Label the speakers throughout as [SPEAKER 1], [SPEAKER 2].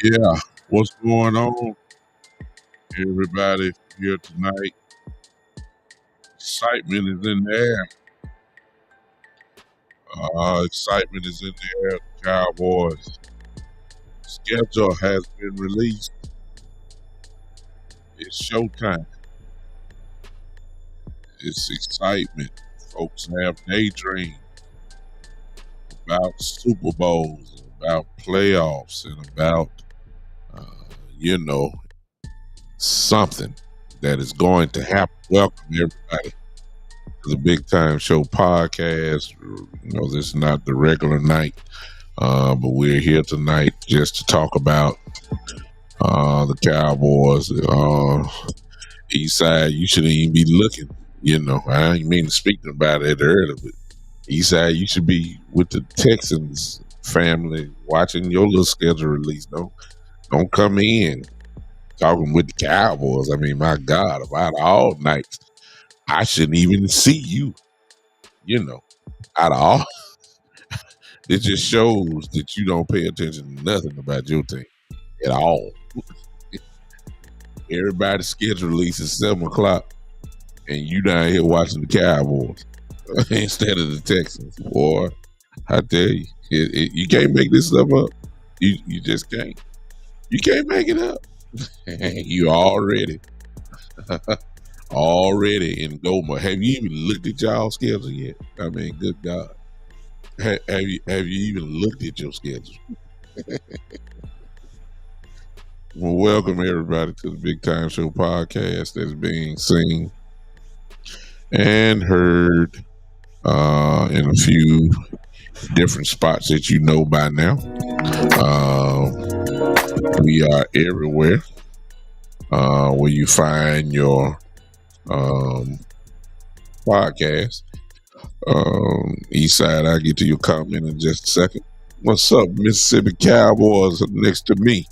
[SPEAKER 1] Yeah, what's going on, everybody here tonight? Excitement is in the air. Excitement is in the air. The Cowboys schedule has been released. It's showtime. It's excitement. Folks have daydreamed about Super Bowls, about playoffs, and about uh, you know something that is going to happen. Welcome everybody to the Big Time Show podcast. This is not the regular night. But we're here tonight just to talk about the Cowboys. East side, you shouldn't even be looking. I didn't mean to speak about it earlier, but East side, you should be with the Texans family watching your little schedule release. Don't come in talking with the Cowboys. I mean, my God, about all nights, I shouldn't even see you. Out of all, it just shows that you don't pay attention to nothing about your team at all. Everybody's schedule release is 7 o'clock, and you down here watching the Cowboys instead of the Texans. Boy, I tell you, you can't make this stuff up. You just can't. You can't make it up. You already in go mode. Have you even looked at y'all schedule yet? I mean, good God, have you even looked at your schedule? Well, welcome everybody to the Big Time Show podcast that's being seen and heard in a few different spots that you know by now. We are everywhere where you find your podcast. Eastside, I'll get to your comment in just a second. What's up, Mississippi Cowboys next to me?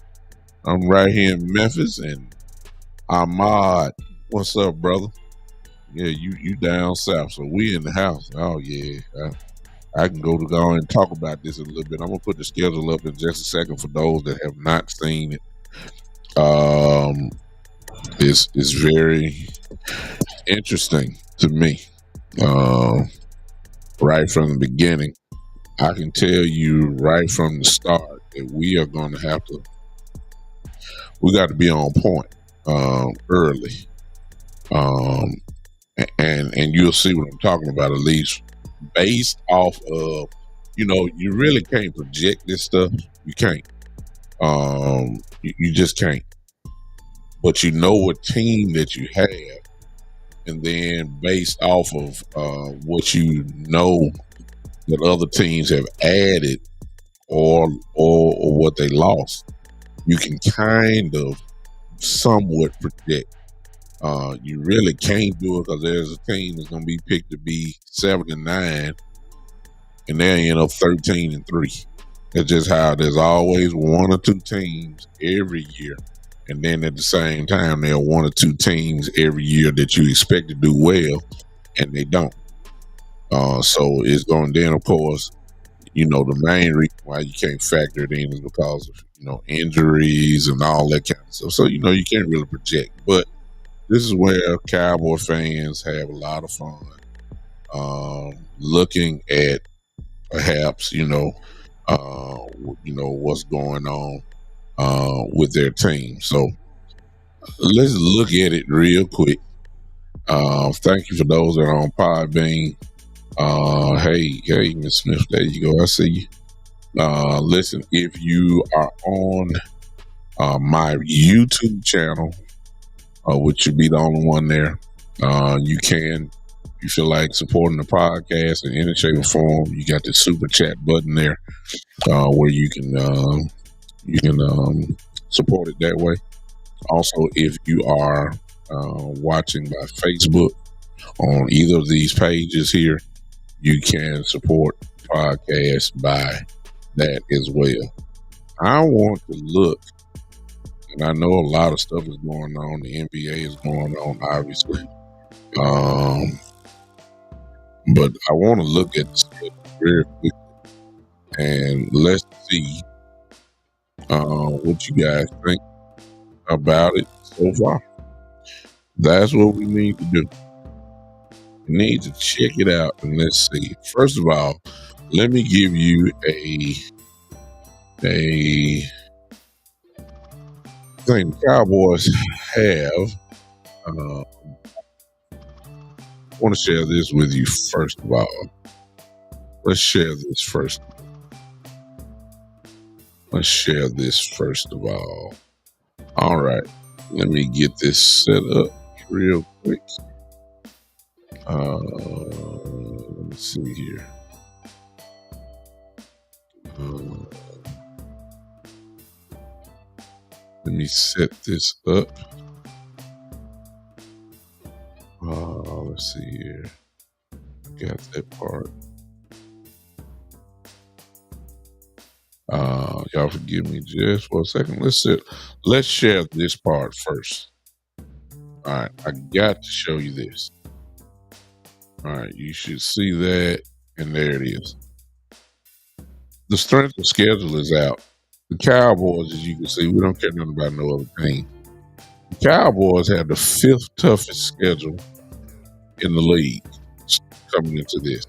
[SPEAKER 1] I'm right here in Memphis, and Ahmad, what's up, brother? Yeah, you down south, so we in the house. Oh yeah, I can go and talk about this a little bit. I'm gonna put the schedule up in just a second for those that have not seen it. It's very interesting to me. Right from the beginning, I can tell you right from the start that we are going to have to. We got to be on point early, and you'll see what I'm talking about. At least based off of, you really can't project this stuff. You can't. You just can't. But you know what team that you have, and then based off of what you know that other teams have added or what they lost, you can kind of somewhat predict. You really can't do it because there's a team that's going to be picked to be 7-9, and they end up 13-3. It's just how there's always one or two teams every year, and then at the same time there are one or two teams every year that you expect to do well, and they don't. So it's going then, of course, the main reason why you can't factor it in is because of, injuries and all that kind of stuff. So, you can't really project. But this is where Cowboy fans have a lot of fun looking at perhaps, what's going on with their team. So let's look at it real quick. Thank you for those that are on Podbean. Hey, Miss Smith, there you go. I see you. Listen, if you are on my YouTube channel, which should be the only one there, you can, if you feel like supporting the podcast in any shape or form, you got the super chat button there, where you can support it that way. Also, if you are watching by Facebook on either of these pages here, you can support the podcast by that as well. I want to look, and I know a lot of stuff is going on. The NBA is going on, obviously. But I want to look at the schedule very quickly, and let's see What you guys think about it so far? That's what we need to do. We need to check it out and let's see. First of all, let me give you a thing the Cowboys have. I want to share this with you first of all. Let's share this first. Let's share this first of all. All right. Let me get this set up real quick. Let me see here. Let me set this up. Let's see here. Got that part. Y'all forgive me just for a second. Let's share this part first. All right, I got to show you this. All right, you should see that, and there it is. The strength of schedule is out. The Cowboys, as you can see, we don't care nothing about no other team. The Cowboys have the 5th toughest schedule in the league coming into this.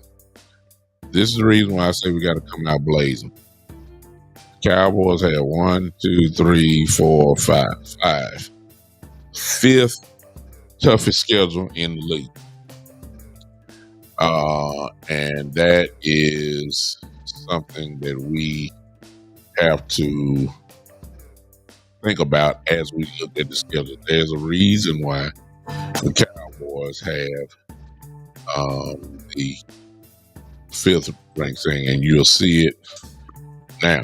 [SPEAKER 1] This is the reason why I say we got to come out blazing. Cowboys have 1, 2, 3, 4, 5. 5th toughest schedule in the league. And that is something that we have to think about as we look at the schedule. There's a reason why the Cowboys have the 5th ranked thing, and you'll see it now.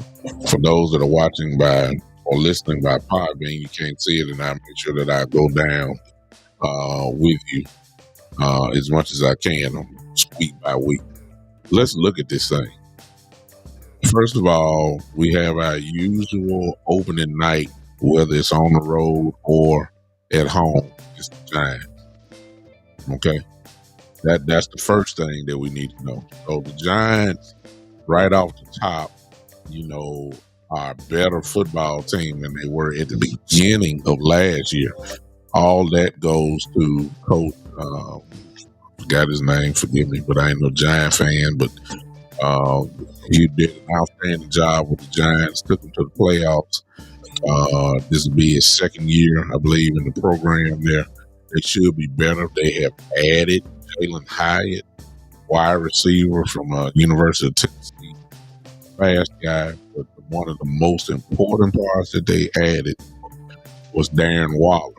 [SPEAKER 1] For those that are watching by or listening by Podbean, you can't see it, and I'll make sure that I go down with you as much as I can, week by week. Let's look at this thing. First of all, we have our usual opening night, whether it's on the road or at home. It's the Giants. Okay, that's the first thing that we need to know. So the Giants, right off the top, are a better football team than they were at the beginning of last year. All that goes to Coach. Forgot his name. Forgive me, but I ain't no Giant fan. But he did an outstanding job with the Giants. Took them to the playoffs. This will be his 2nd year, I believe, in the program there. They should be better. They have added Jalen Hyatt, wide receiver from University of Tennessee. Fast guy, but one of the most important parts that they added was Darren Waller.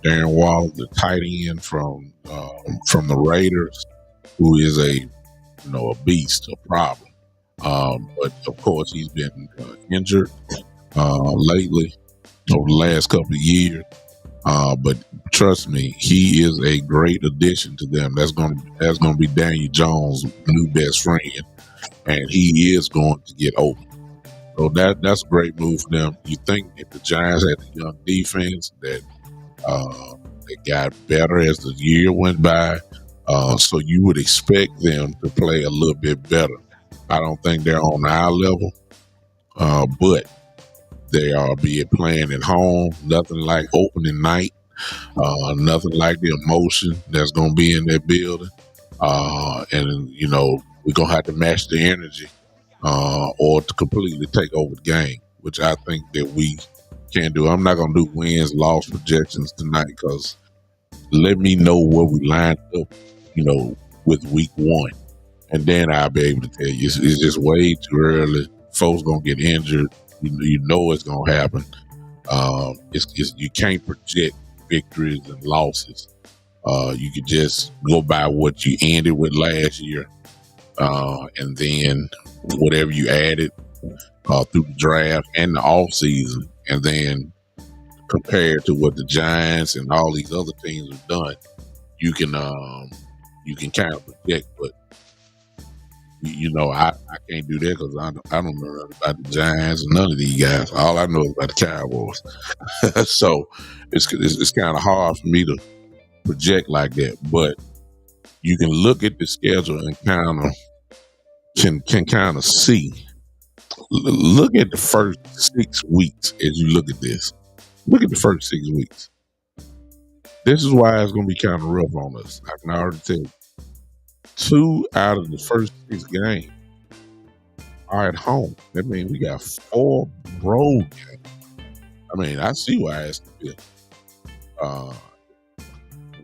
[SPEAKER 1] Darren Waller, the tight end from the Raiders, who is a beast, a problem. But of course, he's been injured lately over the last couple of years. But trust me, he is a great addition to them. That's gonna be Daniel Jones' new best friend, and he is going to get open. So that's a great move for them. You think if the Giants had a young defense that they got better as the year went by, so you would expect them to play a little bit better. I don't think they're on our level, but they are, be it playing at home, nothing like opening night, nothing like the emotion that's going to be in that building. And, we're going to have to match the energy or to completely take over the game, which I think that we can do. I'm not going to do wins, loss projections tonight because let me know where we lined up, with week 1. And then I'll be able to tell you. It's just way too early. Folks going to get injured. You know it's going to happen. You can't project victories and losses. You could just go by what you ended with last year, and then whatever you added through the draft and the off season, and then compared to what the Giants and all these other teams have done, you can kind of project. But I can't do that because I don't know nothing about the Giants and none of these guys. All I know is about the Cowboys. So it's kind of hard for me to project like that. But you can look at the schedule and kind of see look at the first 6 weeks as you look at this. Look at the first 6 weeks. This is why it's going to be kind of rough on us. I can already tell you. 2 out of the first 6 games are at home. That means we got 4 road games. I mean, I see why it's good.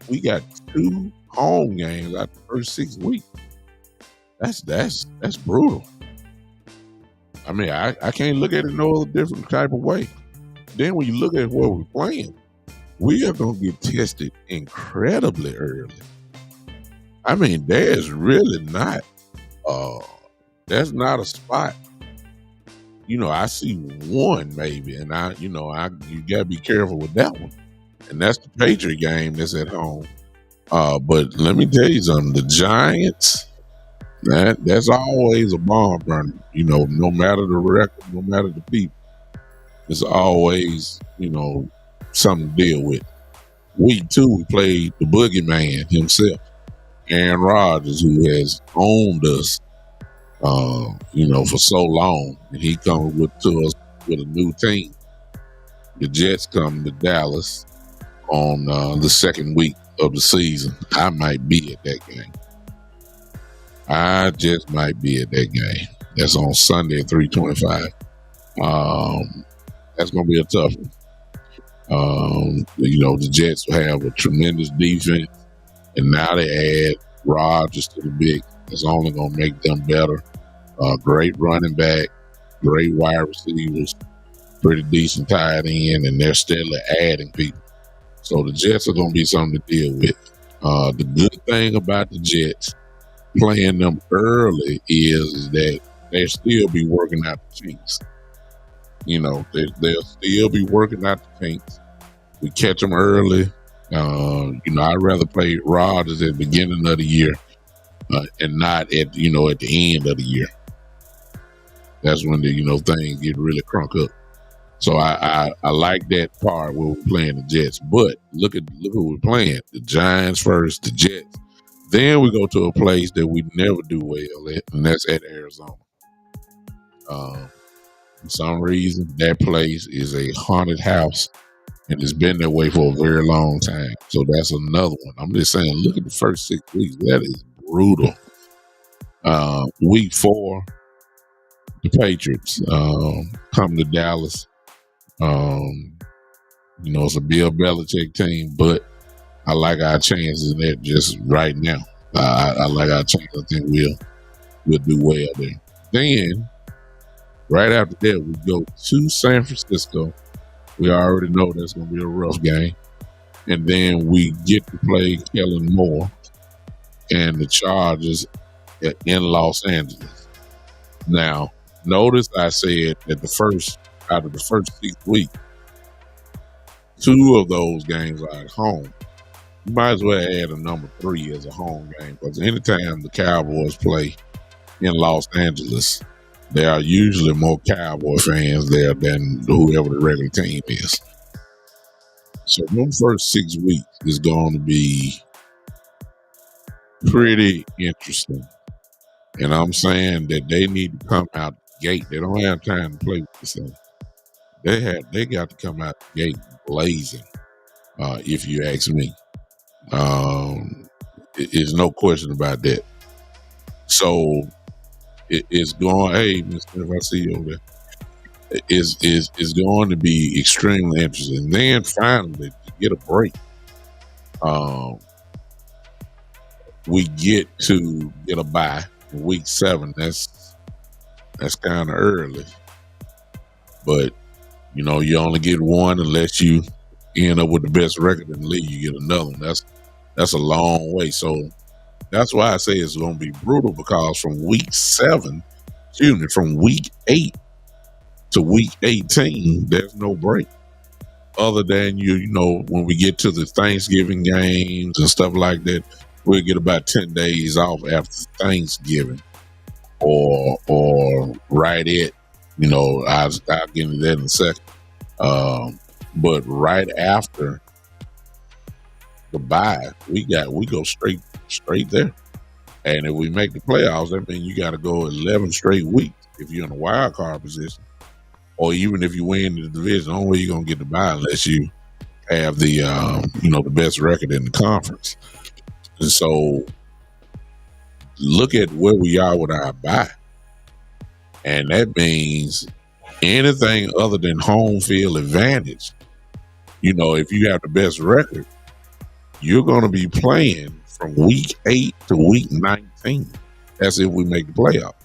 [SPEAKER 1] We got 2 home games out the first 6 weeks. That's brutal. I mean, I can't look at it no other different type of way. Then when you look at what we're playing, we are going to get tested incredibly early. I mean, there's really not, there's not a spot. You know, I see one maybe, and you got to be careful with that one. And that's the Patriot game that's at home. But let me tell you something, the Giants, that's always a barn burner. You know, no matter the record, no matter the people, it's always, something to deal with. Week 2, we played the boogeyman himself, Aaron Rodgers, who has owned us, for so long. And he comes to us with a new team. The Jets come to Dallas on the second week of the season. I might be at that game. I just might be at that game. That's on Sunday at 3:25. That's going to be a tough one. The Jets have a tremendous defense, and now they add Rodgers to the mix. It's only going to make them better. Great running back, great wide receivers, pretty decent tight end, and they're still adding people. So the Jets are going to be something to deal with. The good thing about the Jets playing them early is that they'll still be working out the kinks. They'll still be working out the kinks. We catch them early. I'd rather play Rodgers at the beginning of the year and not at the end of the year. That's when things get really crunk up. So I like that part where we're playing the Jets. But look who we're playing. The Giants first, the Jets. Then we go to a place that we never do well at, and that's at Arizona. For some reason, that place is a haunted house, and it's been that way for a very long time. So that's another one. I'm just saying, look at the first 6 weeks. That is brutal. Week 4, the Patriots come to Dallas. It's a Bill Belichick team, but I like our chances in that just right now. I like our chances. I think we'll do well there. Then, right after that, we go to San Francisco. We already know that's going to be a rough game. And then we get to play Kellen Moore and the Chargers in Los Angeles. Now, notice I said that out of the first 6 weeks, 2 of those games are at home. You might as well add a number 3 as a home game, because anytime the Cowboys play in Los Angeles, there are usually more Cowboy fans there than whoever the regular team is. So them first 6 weeks is going to be pretty interesting. And I'm saying that they need to come out the gate. They don't have time to play with this thing. They got to come out the gate blazing, if you ask me. There's no question about that. So it's going. Hey, Mr. If I see you over there, is going to be extremely interesting. And then finally, to get a break, we get to get a bye in week 7. That's kind of early, but you only get one unless you end up with the best record in the league. You get another one. That's a long way. So that's why I say it's going to be brutal, because from week 8 to week 18, there's no break. Other than when we get to the Thanksgiving games and stuff like that, we'll get about 10 days off after Thanksgiving, or right at, I'll get into that in a second. But right after the bye, we go straight there. And if we make the playoffs, that means you got to go 11 straight weeks if you're in a wild card position, or even if you win the division, the only way you're gonna get the bye unless you have the the best record in the conference. And so look at where we are with our bye. And that means anything other than home field advantage, if you have the best record, you're going to be playing from week 8 to week 19. That's if we make the playoff.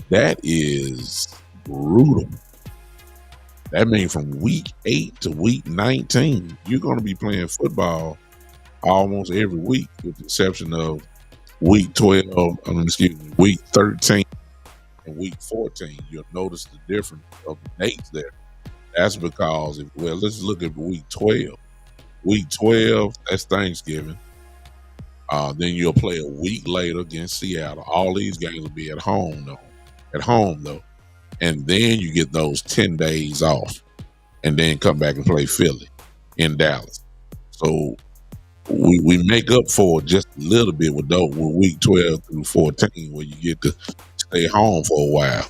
[SPEAKER 1] That is brutal. That means from week 8 to week 19, you're going to be playing football almost every week, with the exception of week 12, week 13 and week 14. You'll notice the difference of the dates there. That's because, let's look at week 12. Week 12, that's Thanksgiving. Then you'll play a week later against Seattle. All these games will be at home, though. And then you get those 10 days off and then come back and play Philly in Dallas. So we make up for it just a little bit with week 12 through 14, where you get to stay home for a while.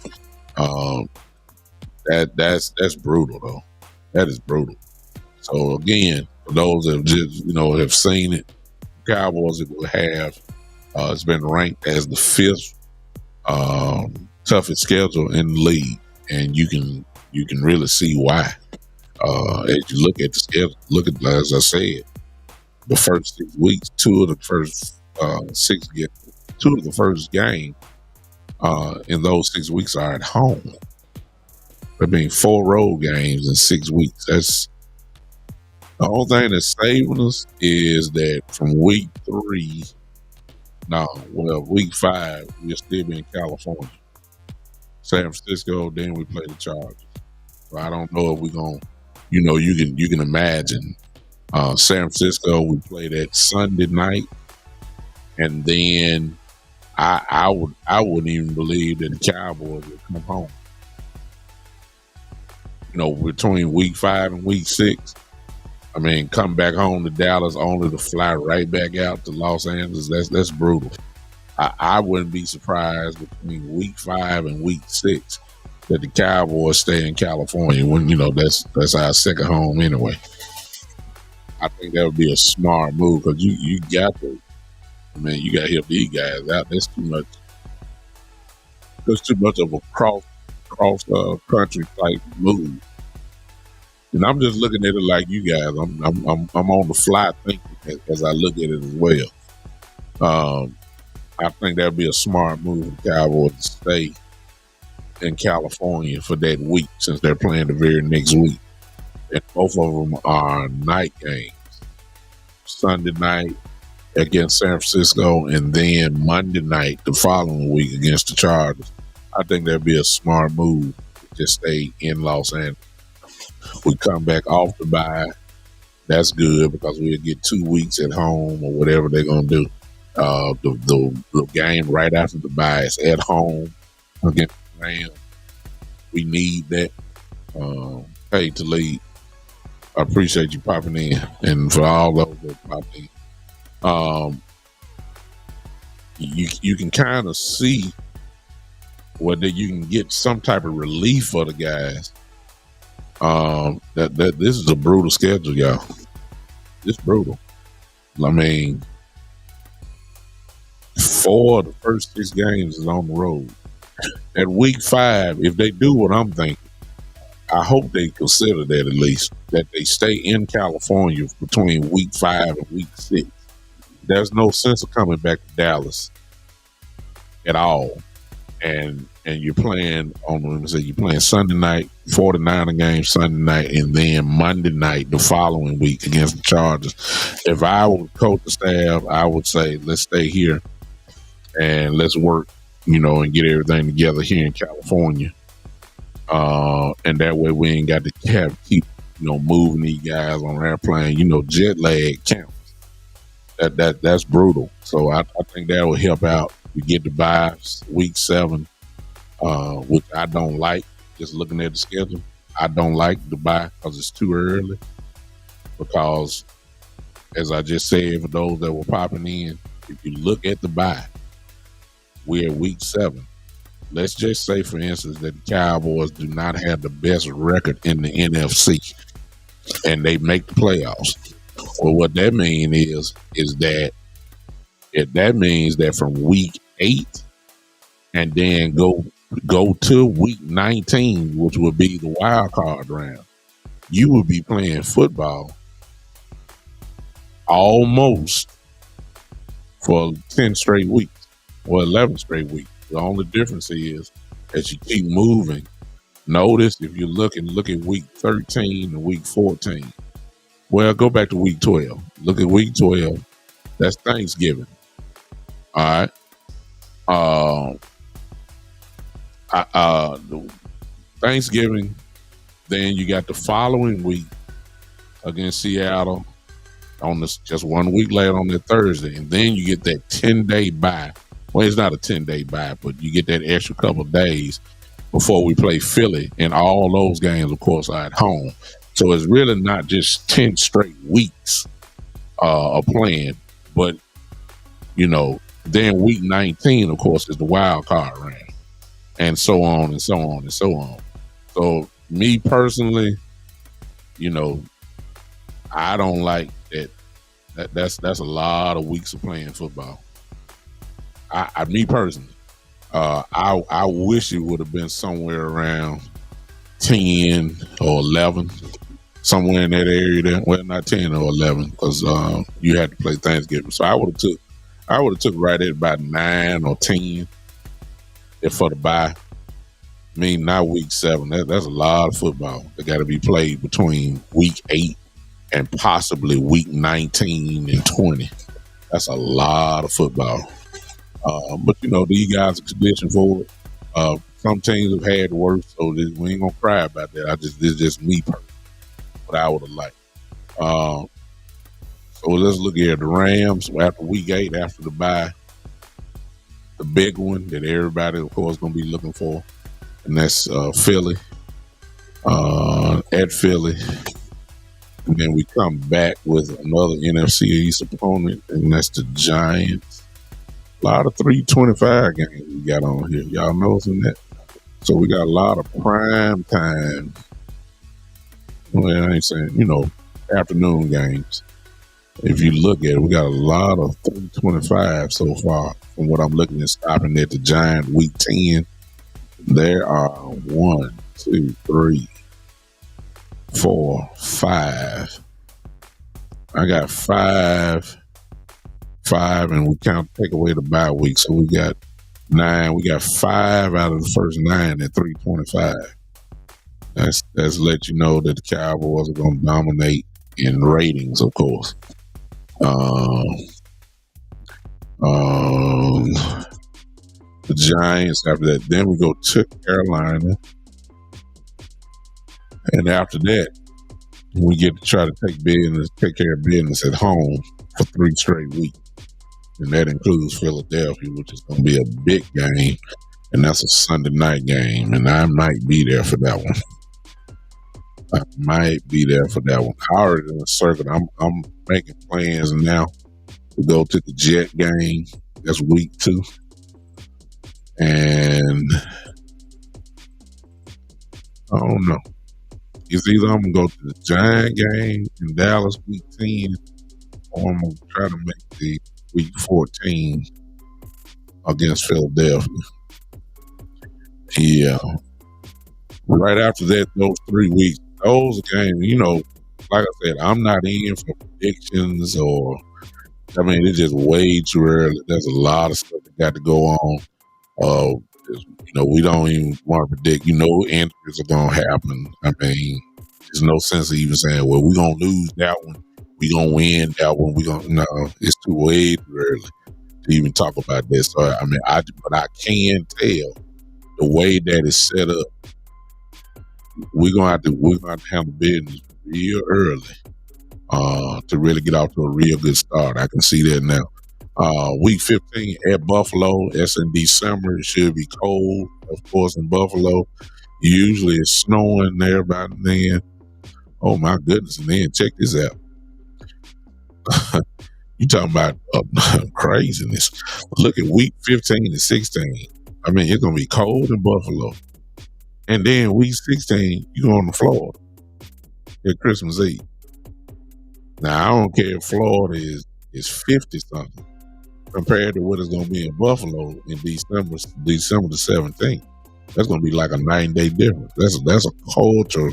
[SPEAKER 1] That's brutal, though. That is brutal. So again, for those that have seen it, Cowboys will have it's been ranked as the 5th toughest schedule in the league, and you can really see why. As you look at the schedule, as I said, the first 6 weeks, two of the first game in those 6 weeks are at home. There being 4 road games in 6 weeks. That's the whole thing that's saving us, is that from week 5, we'll still be in California. San Francisco, then we play the Chargers. So I don't know if we're going to, you can imagine San Francisco, we play that Sunday night, and then I wouldn't even believe that the Cowboys would come home. Between week 5 and week 6, come back home to Dallas only to fly right back out to Los Angeles. That's brutal. I wouldn't be surprised between week 5 and week 6 that the Cowboys stay in California when that's our second home anyway. I think that would be a smart move, because you got to help these guys out. That's too much. There's too much of a cross country type move. And I'm just looking at it like you guys. I'm on the fly thinking as I look at it as well. I think that'd be a smart move for the Cowboys to stay in California for that week, since they're playing the very next week. And both of them are night games. Sunday night against San Francisco, and then Monday night the following week against the Chargers. I think that'd be a smart move to just stay in Los Angeles. We come back off the bye. That's good, because we'll get 2 weeks at home or whatever they're going to do. The game right after the bye is at home against the Rams. We need that. Hey, Talib, I appreciate you popping in, and for all those that popped in. You can kind of see whether you can get some type of relief for the guys. That this is a brutal schedule, y'all. It's brutal. 4 of the first 6 games is on the road. At week 5, if they do what I'm thinking, I hope they consider that, at least, that they stay in California between week 5 and week 6. There's no sense of coming back to Dallas at all. And you're playing you're playing Sunday night, 49er game Sunday night, and then Monday night the following week against the Chargers. If I would coach the staff, I would say, let's stay here and let's work, and get everything together here in California. And that way we ain't got to keep moving these guys on an airplane. Jet lag counts. That's brutal. So I think that will help out. We get the bye week 7, which I don't like. Just looking at the schedule, I don't like the bye because it's too early. Because, as I just said, for those that were popping in, if you look at the bye, we're at week 7. let's just say, for instance, that the Cowboys do not have the best record in the NFC and they make the playoffs. Well, what that means is that that means that from week 8 and then go to week 19, which would be the wild card round, you would be playing football almost for 10 straight weeks or 11 straight weeks. The only difference is as you keep moving. Notice if you're look at week 13 and week 14. Well, go back to week 12. Look at week 12. That's Thanksgiving. All right. Thanksgiving. Then you got the following week against Seattle on this just 1 week later on that Thursday, and then you get that 10-day bye. Well, it's not a 10-day bye, but you get that extra couple of days before we play Philly, and all those games, of course, are at home. So it's really not just 10 straight weeks of playing, but then week 19, of course, is the wild card round, and so on and so on and so on. So me personally, I don't like that. That's a lot of weeks of playing football. Me personally, I wish it would have been somewhere around 10 or 11, somewhere in that area there. Well, not 10 or 11 because you had to play Thanksgiving. So I would have took right at about 9 or 10 if for the bye. I mean, not week 7. That's a lot of football that got to be played between week 8 and possibly week 19 and 20. That's a lot of football. But these guys are conditioned for it. Some teams have had worse, so we ain't gonna cry about that. This is just me personally, what I would have liked. So let's look at the Rams after week 8, after the bye. The big one that everybody, of course, gonna be looking for, and that's Philly. At Philly. And then we come back with another NFC East opponent, and that's the Giants. A lot of 325 games we got on here. Y'all noticing that? So we got a lot of prime time. Well, I ain't saying, afternoon games. If you look at it, we got a lot of 325 so far. From what I'm looking at, stopping at the Giant week 10, there are 1, 2, 3, 4, 5. I got 5, and we take away the bye week, so we got 9. We got 5 out of the first 9 at 325. That's let you know that the Cowboys are going to dominate in ratings, of course. The Giants after that. Then we go to Carolina, and after that, we get to try to take care of business at home for 3 straight weeks. And that includes Philadelphia, which is going to be a big game. And that's a Sunday night game. And I might be there for that one. I already in the circuit. I'm making plans now to go to the Jet game. That's week 2. And I don't know. It's either I'm going to go to the Giant game in Dallas week 10, or I'm going to try to make the week 14 against Philadelphia. Yeah. Right after that, those 3 weeks, those games, like I said, I'm not in for predictions it's just way too early. There's a lot of stuff that got to go on. We don't even want to predict, injuries are going to happen. There's no sense of even saying, well, we're going to lose that one. We're going to win that one. No, it's way too early to even talk about this. So, but I can tell the way that it's set up, we're going to have to handle business real early to really get off to a real good start. I can see that now. Week 15 at Buffalo. That's in December. It should be cold, of course, in Buffalo. Usually it's snowing there by then. Oh, my goodness. And then check this out. You talking about craziness. Look at week 15 and 16. I mean, it's gonna be cold in Buffalo, and then week 16, you going to Florida at Christmas Eve. Now I don't care if Florida is 50 something compared to what it's gonna be in Buffalo in December the 17th. That's gonna be like a 9-day difference. That's a culture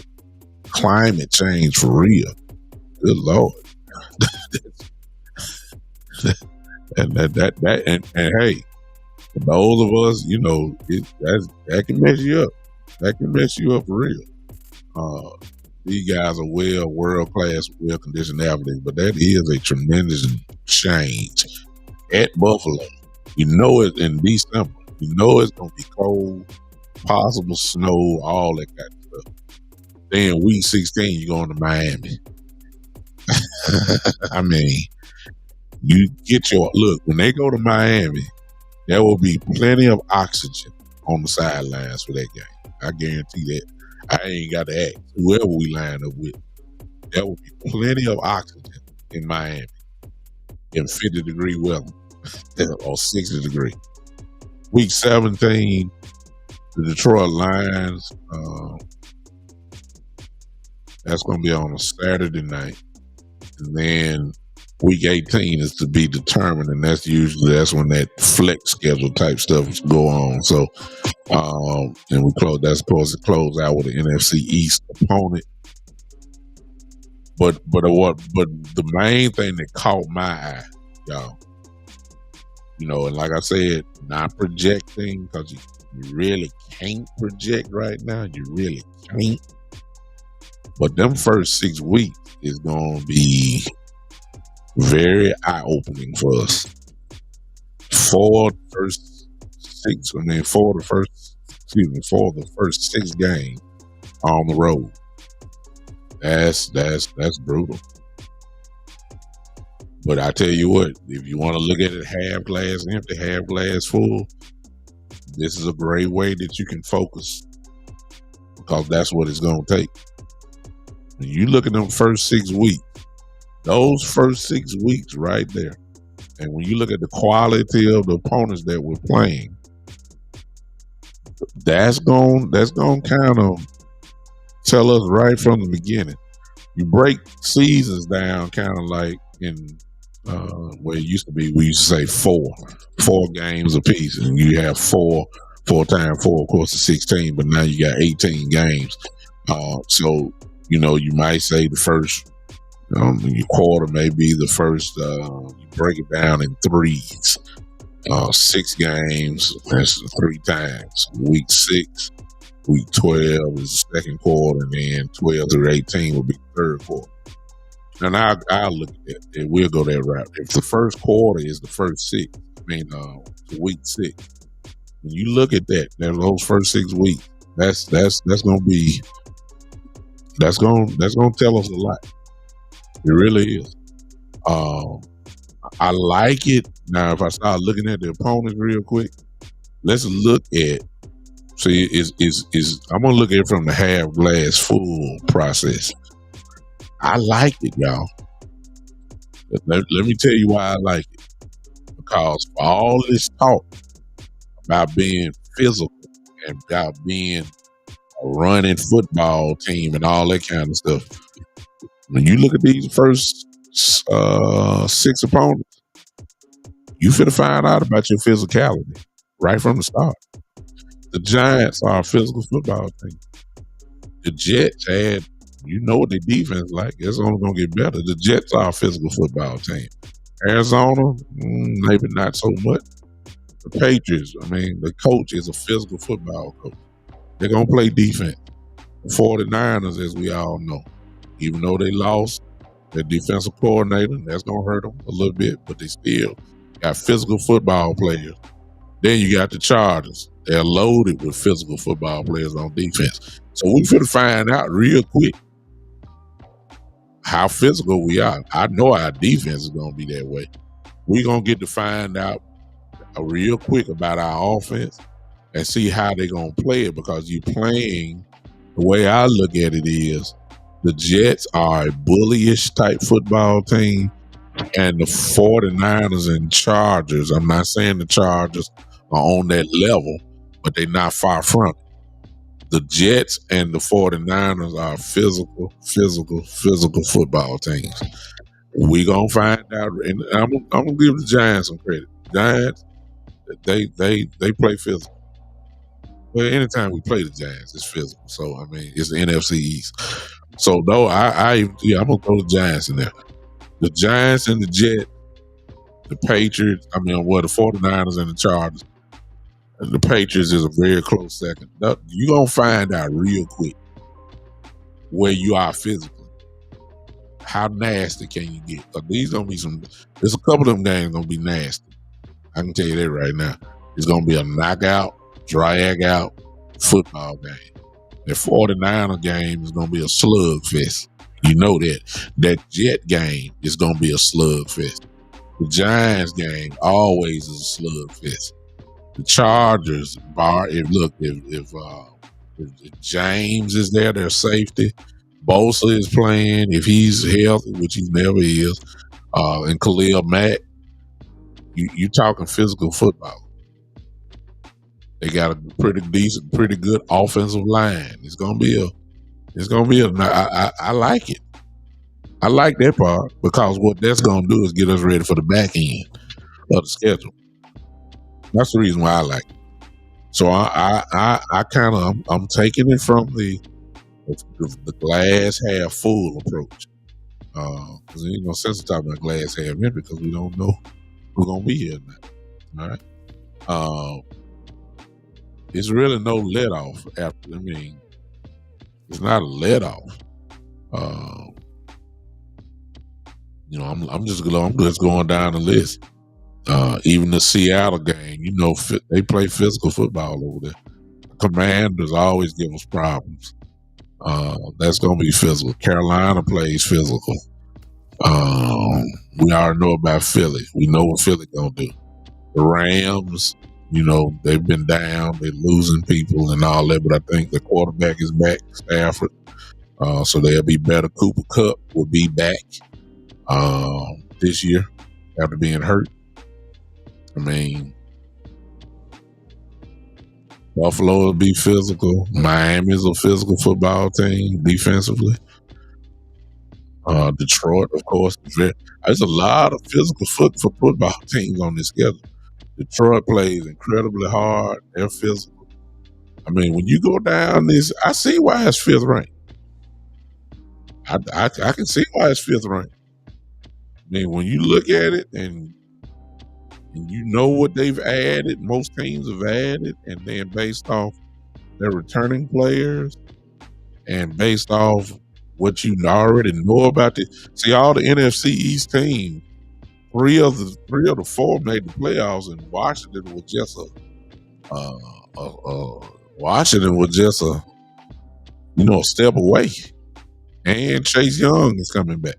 [SPEAKER 1] climate change for real. Good Lord. and hey, for those of us, that can mess you up. That can mess you up for real. These guys are world class, well conditioned athletes, but that is a tremendous change at Buffalo. You know it in December. You know it's gonna be cold, possible snow, all that kind of stuff. Then week 16, you're going to Miami. I mean, you get look, when they go to Miami, there will be plenty of oxygen on the sidelines for that game. I guarantee that. I ain't got to ask whoever we line up with. There will be plenty of oxygen in Miami in 50-degree weather or 60-degree. Week 17, the Detroit Lions, that's going to be on a Saturday night. And then week 18 is to be determined, and that's when that flex schedule type stuff go on. So, and that's supposed to close out with an NFC East opponent. But the main thing that caught my eye, y'all, and like I said, not projecting, because you really can't project right now. You really can't. But them first 6 weeks is going to be very eye-opening for us. For the first 6 games on the road. That's brutal. But I tell you what, if you want to look at it half glass empty, half glass full, this is a great way that you can focus, because that's what it's going to take. When you look at them first 6 weeks, those first 6 weeks right there, and when you look at the quality of the opponents that we're playing, that's going to kind of tell us right from the beginning. You break seasons down kind of like in where it used to be, we used to say four games apiece, and you have four times 4, of course, is 16, but now you got 18 games. So, you might say the first your quarter may be the first, you break it down in 3s. 6 games, that's 3 times. Week 6, week 12 is the second quarter, and then 12 through 18 will be the third quarter. And I'll look at that, and we'll go that route. If the first quarter is the first 6, week 6, when you look at those first 6 weeks, that's gonna be, that's gonna tell us a lot. It really is. I like it. Now, if I start looking at the opponents real quick, let's look at. See, I'm gonna look at it from the half glass full process. I like it, y'all. Let me tell you why I like it. Because for all this talk about being physical and about being a running football team and all that kind of stuff, when you look at these first 6 opponents, you finna find out about your physicality right from the start. The Giants are a physical football team. The Jets had, what their defense like. It's only gonna get better. The Jets are a physical football team. Arizona, maybe not so much. The Patriots, the coach is a physical football coach. They're gonna play defense. The 49ers, as we all know, even though they lost their defensive coordinator, that's going to hurt them a little bit, but they still got physical football players. Then you got the Chargers. They're loaded with physical football players on defense. So we're going to find out real quick how physical we are. I know our defense is going to be that way. We're going to get to find out real quick about our offense and see how they're going to play it, because you're playing, the way I look at it is, the Jets are a bullyish type football team, and the 49ers and Chargers, I'm not saying the Chargers are on that level, but they're not far from it. The Jets and the 49ers are physical football teams. We gonna find out, and I'm gonna give the Giants some credit. Giants, they play physical. Well, anytime we play the Giants, it's physical. So I mean, it's the NFC East. So though I'm gonna throw the Giants in there. The Giants and the Jets, the Patriots. I mean, the 49ers and the Chargers. The Patriots is a very close second. You're gonna find out real quick where you are physically. How nasty can you get? These gonna be there's a couple of them games gonna be nasty. I can tell you that right now. It's gonna be a knockout, drag out football game. The 49er game is gonna be a slugfest. You know that. That Jet game is gonna be a slugfest. The Giants game always is a slugfest. The Chargers if James is there, their safety. Bosa is playing if he's healthy, which he never is, and Khalil Mack. You talking physical football. They got a pretty good offensive line. It's gonna be I like it. I like that part because what that's gonna do is get us ready for the back end of the schedule. That's the reason why I like it. So I'm taking it from the glass half full approach. Because there ain't no sense of talking about glass half empty because we don't know who's gonna be here now. All right. It's really no let off after. I mean, it's not a let off. I'm just going down the list. Even the Seattle game, they play physical football over there. Commanders always give us problems. That's going to be physical. Carolina plays physical. We already know about Philly. We know what Philly going to do. The Rams, they've been down. They're losing people and all that, but I think the quarterback is back, Stafford. So they'll be better. Cooper Kupp will be back this year after being hurt. I mean, Buffalo will be physical. Miami's a physical football team defensively. Detroit, of course. There's a lot of physical football teams on this schedule. Detroit plays incredibly hard. They're physical. I mean, when you go down this, I see why it's fifth ranked. I can see why it's fifth ranked. I mean, when you look at it and you know what they've added, most teams have added, and then based off their returning players and based off what you already know about see all the NFC East teams, three of the four made the playoffs, and Washington was just a step away. And Chase Young is coming back.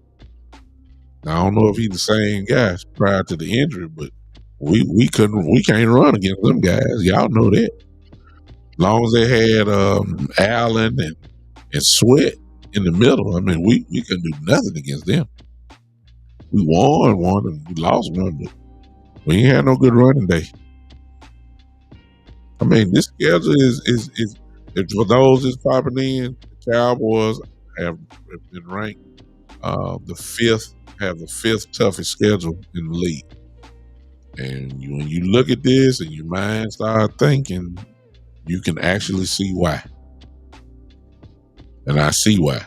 [SPEAKER 1] Now, I don't know if he's the same guy prior to the injury, but we can't run against them guys. Y'all know that. As long as they had Allen and Sweat in the middle, I mean, we couldn't do nothing against them. We won one and we lost one, but we ain't had no good running day. I mean, this schedule is for those that's popping in, the Cowboys have been ranked have the fifth toughest schedule in the league. And when you look at this and your mind start thinking, you can actually see why. And I see why.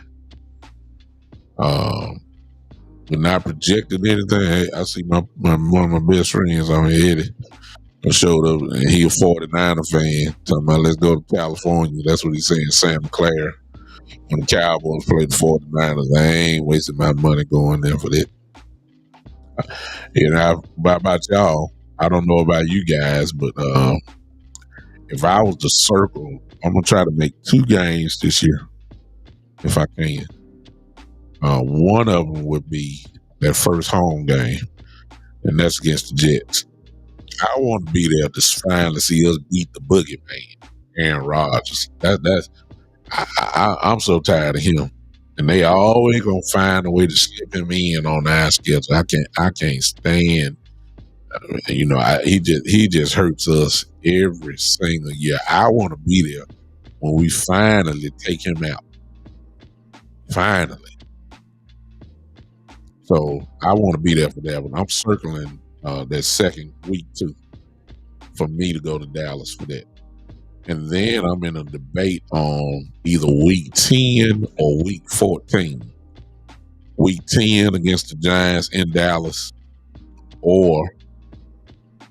[SPEAKER 1] We're not projecting anything. I see one of my best friends on here, Eddie, showed up, and he a 49er fan, talking about let's go to California. That's what he's saying, Santa Clara. When the Cowboys play the 49ers, I ain't wasting my money going there for that. About y'all, I don't know about you guys, but if I was to circle, I'm going to try to make 2 games this year, if I can. One of them would be that first home game, and that's against the Jets. I want to be there to finally see us beat the boogeyman, Aaron Rodgers. I'm so tired of him, and they always gonna find a way to slip him in on our schedule. I can't stand He just hurts us every single year. I want to be there when we finally take him out. Finally. So I want to be there for that one. I'm circling that second week too for me to go to Dallas for that. And then I'm in a debate on either week 10 or week 14. Week 10 against the Giants in Dallas, or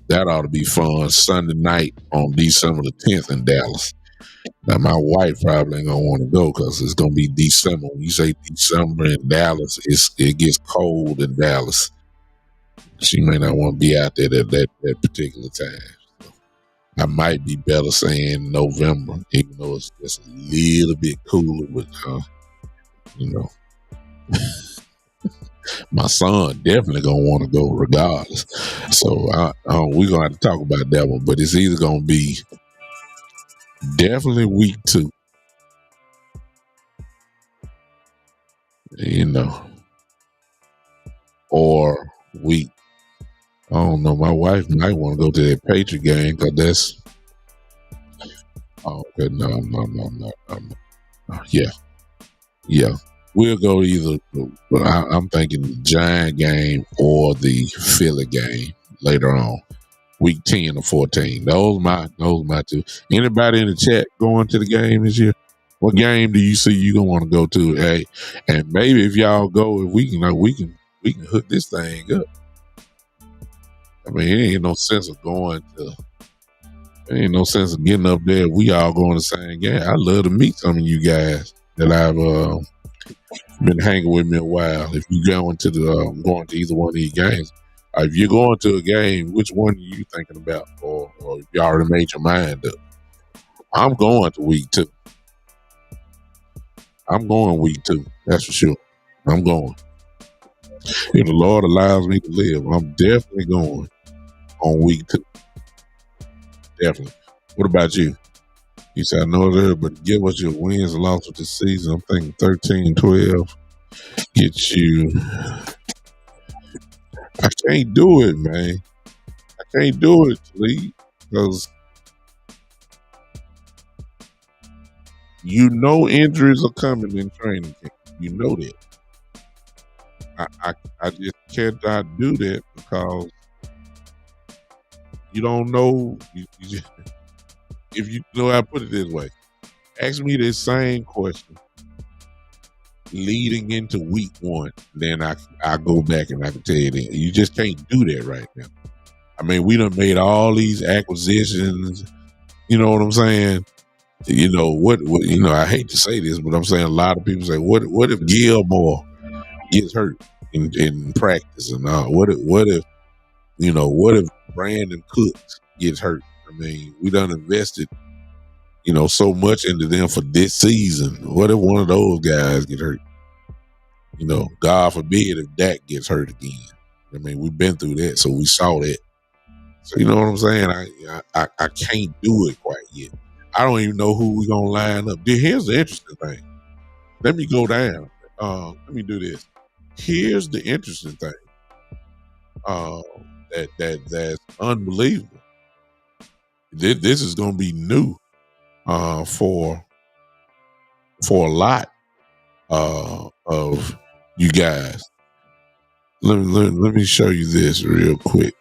[SPEAKER 1] that ought to be fun, Sunday night on December the 10th in Dallas. Now, my wife probably ain't going to want to go because it's going to be December. When you say December in Dallas, it gets cold in Dallas. She may not want to be out there at that particular time. I might be better saying November, even though it's just a little bit cooler. But, my son definitely gonna want to go regardless. So we're gonna have to talk about that one. But it's either gonna be definitely week 2, or week. I don't know. My wife might want to go to that Patriot game because that's. Oh, okay. No. Yeah. We'll go either. I'm thinking the Giant game or the Philly game later on, week 10 or 14. Those my two. Anybody in the chat going to the game this year? What game do you see you gonna want to go to? Hey, and maybe if y'all go, if we can hook this thing up. I mean, it ain't no sense of getting up there. We all going the same game. I love to meet some of you guys that I've been hanging with me a while. If you going to either one of these games, if you're going to a game, which one are you thinking about, or you already made your mind up? I'm going to week 2. I'm going week 2. That's for sure. I'm going. If the Lord allows me to live, I'm definitely going on week 2. Definitely. What about you? You said, I know it early, but give us your wins and losses this season. I'm thinking 13, 12. Get you. I can't do it, man. I can't do it, Lee, because injuries are coming in training camp. You know that. I just cannot do that because you don't know. If you know, I put it this way. Ask me this same question leading into week 1, then I go back and I can tell you that. You just can't do that right now. I mean, we done made all these acquisitions. You know what I'm saying? What I hate to say this, but I'm saying a lot of people say, what if Gilmore gets hurt in practice and all? What if Brandon Cooks gets hurt? I mean, we done invested, so much into them for this season. What if one of those guys get hurt? God forbid if Dak gets hurt again. I mean, we've been through that, so we saw that. So you know what I'm saying? I can't do it quite yet. I don't even know who we're gonna line up. Here's the interesting thing. Let me go down. Let me do this. Here's the interesting thing. That's unbelievable. This is gonna be new for a lot of you guys. Let me show you this real quick.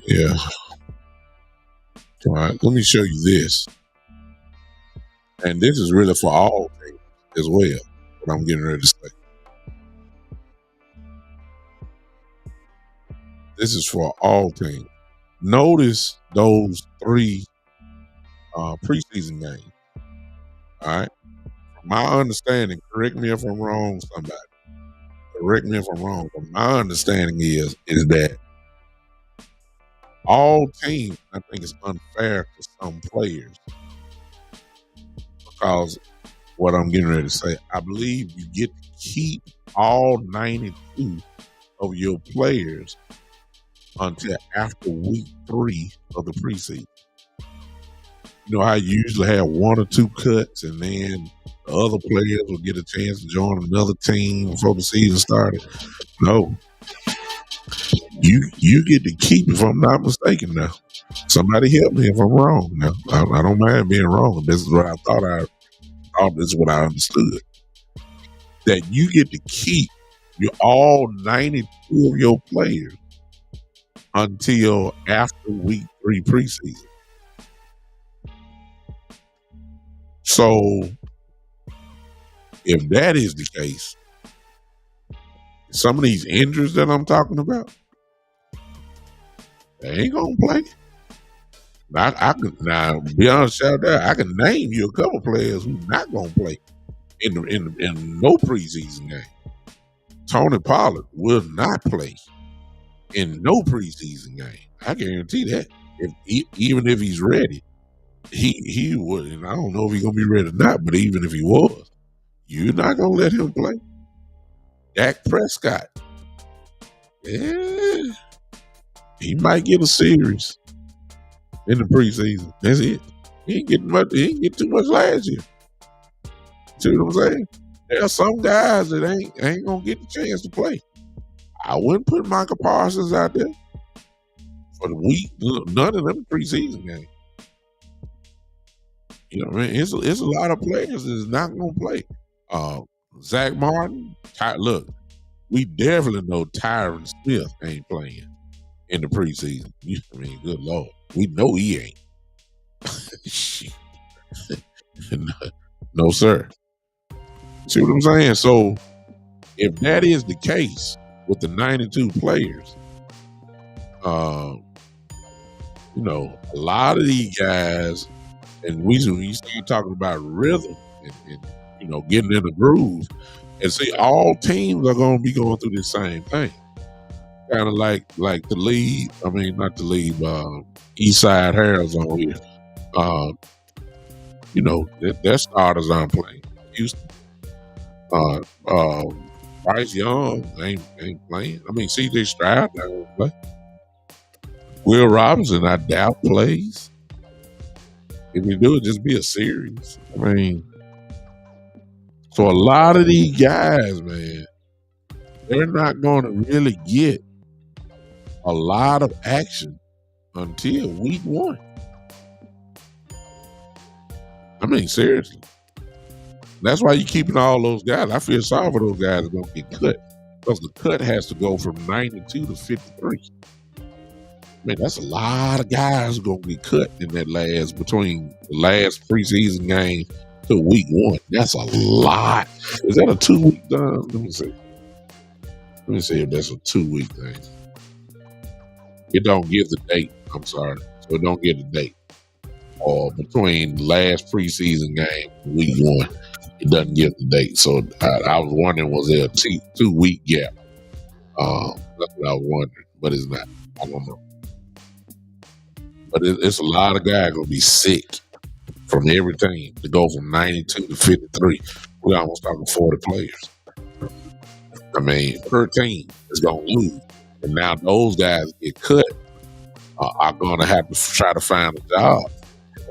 [SPEAKER 1] Yeah. All right. Let me show you this. And this is really for all things as well, what I'm getting ready to say. This is for all teams. Notice those 3 preseason games. All right. From my understanding, correct me if I'm wrong, somebody. Correct me if I'm wrong, but my understanding is that all teams, I think it's unfair to some players because what I'm getting ready to say, I believe you get to keep all 92 of your players until after week 3 of the preseason. You know how you usually have 1 or 2 cuts and then the other players will get a chance to join another team before the season started. No, you get to keep, if I'm not mistaken. Now, somebody help me if I'm wrong. Now, I don't mind being wrong. This is what I thought. This is what I understood. That you get to keep all 92 of your players until after week 3 preseason. So, if that is the case, some of these injuries that I'm talking about, they ain't gonna play. I can now be honest out there. I can name you a couple players who's not gonna play in no preseason game. Tony Pollard will not play in no preseason game. I guarantee that. Even if he's ready, he would. And I don't know if he's gonna be ready or not. But even if he was, you're not gonna let him play. Dak Prescott, yeah, he might get a series in the preseason. That's it. He ain't getting much. He didn't get too much last year. See what I'm saying? There are some guys that ain't gonna get the chance to play. I wouldn't put Micah Parsons out there for the week. None of them preseason games. You know what I mean? It's a lot of players that's not gonna play. Zach Martin. Look, we definitely know Tyron Smith ain't playing in the preseason. I mean, good Lord, we know he ain't. No, sir. See what I'm saying? So, if that is the case with the 92 players, a lot of these guys, and when you start talking about rhythm and getting in the groove, and see, all teams are going to be going through the same thing. Kind of like the lead. I mean, not the lead. Eastside Harris on here. Their starters aren't playing. Houston. Bryce Young ain't playing. I mean, C.J. Stroud not going to play. Will Robinson, I doubt, plays. If we do it, just be a series. I mean, so a lot of these guys, man, they're not going to really get a lot of action until week 1. I mean, seriously. That's why you're keeping all those guys. I feel sorry for those guys that are going to get cut, because the cut has to go from 92 to 53. I mean, that's a lot of guys going to be cut in that between the last preseason game to week 1. That's a lot. Is that a 2-week thing? Let me see if that's a 2-week thing. It don't give the date. I'm sorry. So it don't give the date. Or between last preseason game and week 1, it doesn't give the date. So I was wondering, was there a 2-week gap? That's what I was wondering, but it's not. I don't know. But it's a lot of guys going to be sick from every team to go from 92 to 53. We're almost talking 40 players. I mean, per team is going to lose. And now those guys get cut are going to have to try to find a job.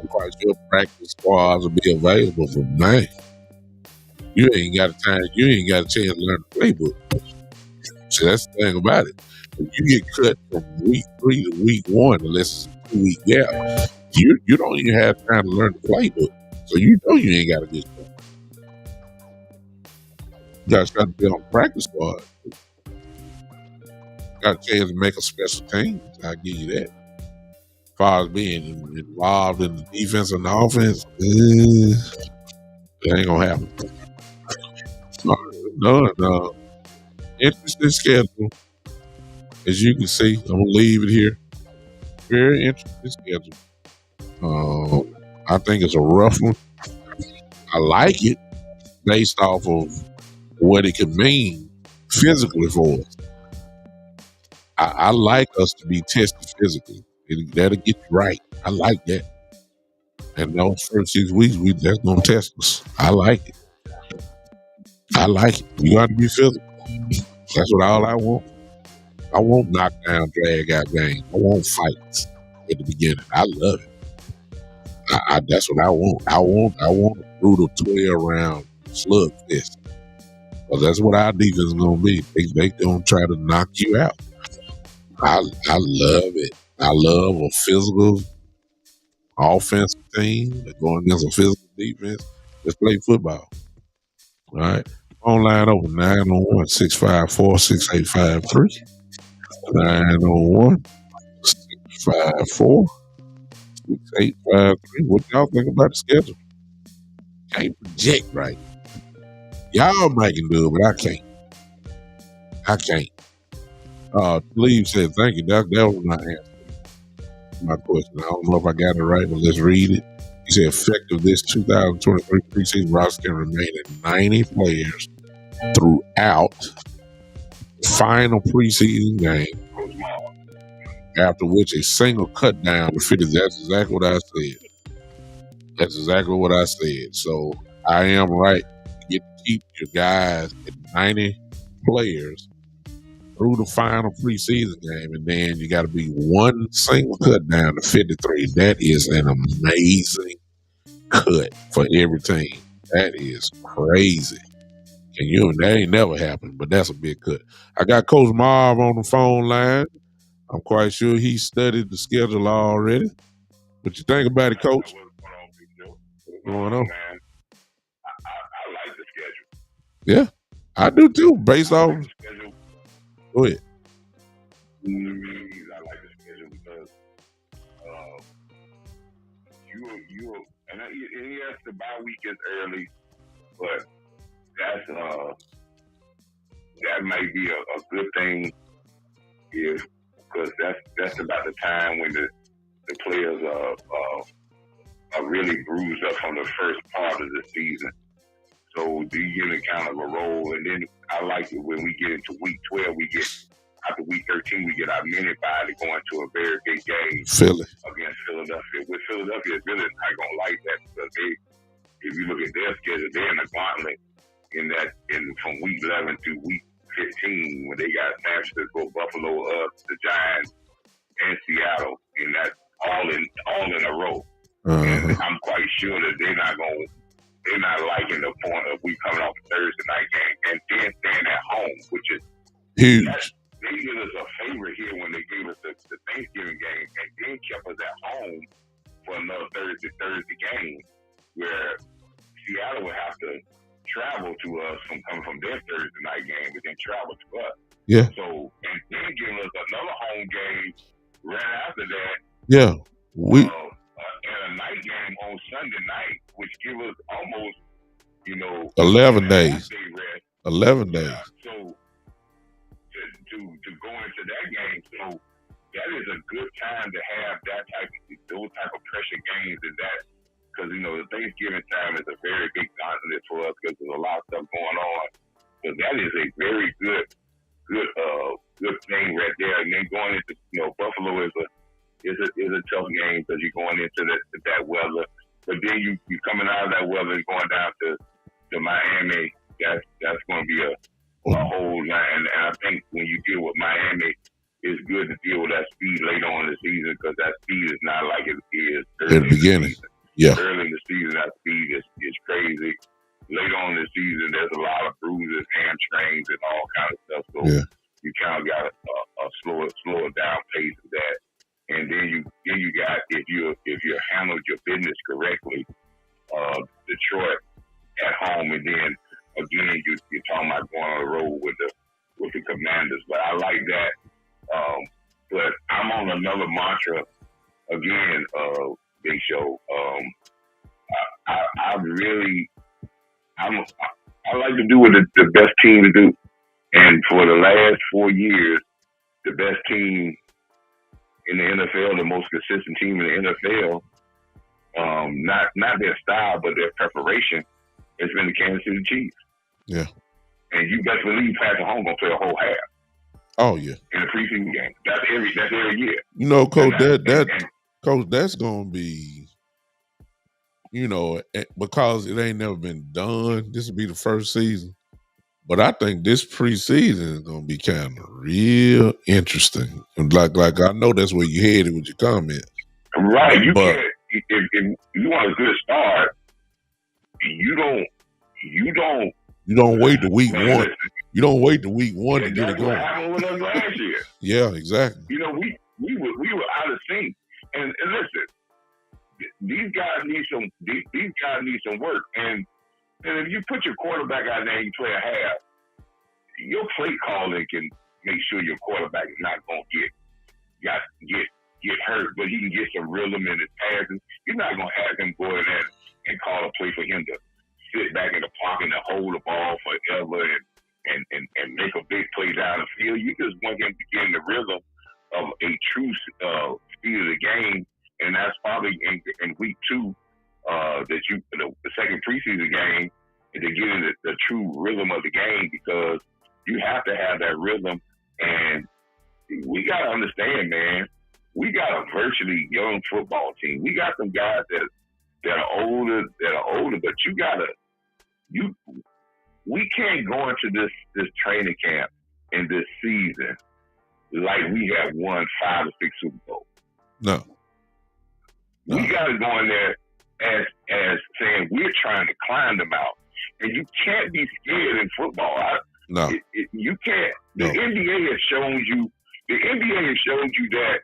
[SPEAKER 1] I'm quite sure practice squads will be available from now. You ain't got a chance to learn the playbook. So that's the thing about it. If you get cut from week 3 to week 1, unless it's a 2-week gap, you don't even have time to learn the playbook. So you ain't got a good cut. You got to be on the practice squad. Got a chance to make a special team. I'll give you that. As far as being involved in the defense and the offense, it ain't gonna happen. No. Interesting schedule. As you can see, I'm gonna leave it here. Very interesting schedule. I think it's a rough one. I like it based off of what it could mean physically for us. I like us to be tested physically. That'll get you right. I like that. And those first 6 weeks, that's gonna test us. I like it. You got to be physical. That's what all I want. I want knockdown, drag out games. I want fights at the beginning. I love it. That's what I want. I want a brutal 12-round slugfest. Well, that's what our defense is going to be. They going to try to knock you out. I love it. I love a physical offensive team that going against a physical defense. Let's play football. All right. Phone line open 901 654 6853. 901 654 6853. What y'all think about the schedule? Can't project right. Y'all might can do it, but I can't. Lee said, thank you. That was my answer. My question. I don't know if I got it right, but let's read it. He said, effective this 2023 preseason roster can remain at 90 players throughout the final preseason game, after which a single cut down will fit. That's exactly what I said. So I am right. You get to keep your guys at 90 players through the final preseason game, and then you got to be one single cut down to 53. That is an amazing cut for every team. That is crazy. That ain't never happened, but that's a big cut. I got Coach Marv on the phone line. I'm quite sure he studied the schedule already. What you think about it, Coach? What's going on?
[SPEAKER 2] Man, I like the schedule.
[SPEAKER 1] Yeah, I do too. Based off the
[SPEAKER 2] schedule.
[SPEAKER 1] Go ahead.
[SPEAKER 2] I like the schedule because and yes, the bye week is early, but that may be a good thing, because that's about the time when the players are really bruised up from the first part of the season. So do you get kind of a roll, and then I like it when we get into week 12, after week 13, we get our mini bye to go into a very big game against Philadelphia. With Philadelphia, it's really not going to like that, because if you look at their schedule, they're in the gauntlet from week 11 to week 15, when they got San Francisco, Buffalo, the Giants, and Seattle, and that's all in a row. And I'm quite sure that they're not liking the point of we coming off a Thursday night game and then staying at home, which is
[SPEAKER 1] huge.
[SPEAKER 2] They did us a favor here when they gave us the Thanksgiving game and then kept us at home for another Thursday game, where Seattle would have to travel to us from coming from their Thursday night game, but then travel to us.
[SPEAKER 1] Yeah.
[SPEAKER 2] So, and then giving us another home game right after that.
[SPEAKER 1] Yeah.
[SPEAKER 2] And a night game on Sunday night, which give us almost,
[SPEAKER 1] 11 days. 11 days.
[SPEAKER 2] So to go into that game, so that is a good time to have those type of pressure games, and that, because the Thanksgiving time is a very big continent for us, because there's a lot of stuff going on. So that is a very good thing right there. And then going into Buffalo is a tough game, because you're going into that weather. But then you coming out of that weather and going down to Miami. That's going to be a whole lot. And I think when you deal with Miami, it's good to deal with that speed late on in the season, because that speed is not like it is early in the beginning.
[SPEAKER 1] Yeah.
[SPEAKER 2] Early in the season, that speed is crazy. Late on in the season, there's a lot of bruises, hamstrings, and all kind of stuff. So you kind of got a slower down pace of that. And then you got, if you handled your business correctly, Detroit at home, and then again you're talking about going on the road with the Commanders. But I like that. But I'm on another mantra again, Big Show. I like to do what the best team to do, and for the last 4 years, the best team in the NFL, the most consistent team in the NFL, not their style, but their preparation, has been the Kansas City Chiefs.
[SPEAKER 1] Yeah.
[SPEAKER 2] And you best believe Patrick Mahomes gonna play a whole half.
[SPEAKER 1] Oh yeah.
[SPEAKER 2] In a preseason game. That's every year.
[SPEAKER 1] Coach, Coach, that's gonna be, because it ain't never been done. This will be the first season. But I think this preseason is gonna be kind of real interesting. Like I know that's where you headed with your comment.
[SPEAKER 2] Right. If you want a good start, you don't You don't
[SPEAKER 1] wait to week
[SPEAKER 2] man,
[SPEAKER 1] one.
[SPEAKER 2] listen,
[SPEAKER 1] You don't wait to week one to get it
[SPEAKER 2] that's what
[SPEAKER 1] going.
[SPEAKER 2] happened with us last year.
[SPEAKER 1] Yeah, exactly.
[SPEAKER 2] We were out of sync. And listen, these guys need some work. And if you put your quarterback out there and you play a half, your play calling can make sure your quarterback is not going to get hurt, but he can get some rhythm in his passing. You're not going to have him go in there and call a play for him to sit back in the pocket and hold the ball forever and make a big play down the field. You just want him to get in the rhythm of a true speed of the game, and that's probably in week 2 the second preseason game, to get in the true rhythm of the game, because you have to have that rhythm. And we got to understand, man, we got a virtually young football team. We got some guys that are older, but we can't go into this training camp in this season like we have won 5 or 6 Super Bowls.
[SPEAKER 1] No.
[SPEAKER 2] We got to go in there as saying we're trying to climb them out. And you can't be scared in football. You can't. The NBA has shown you. The NBA has shown you that,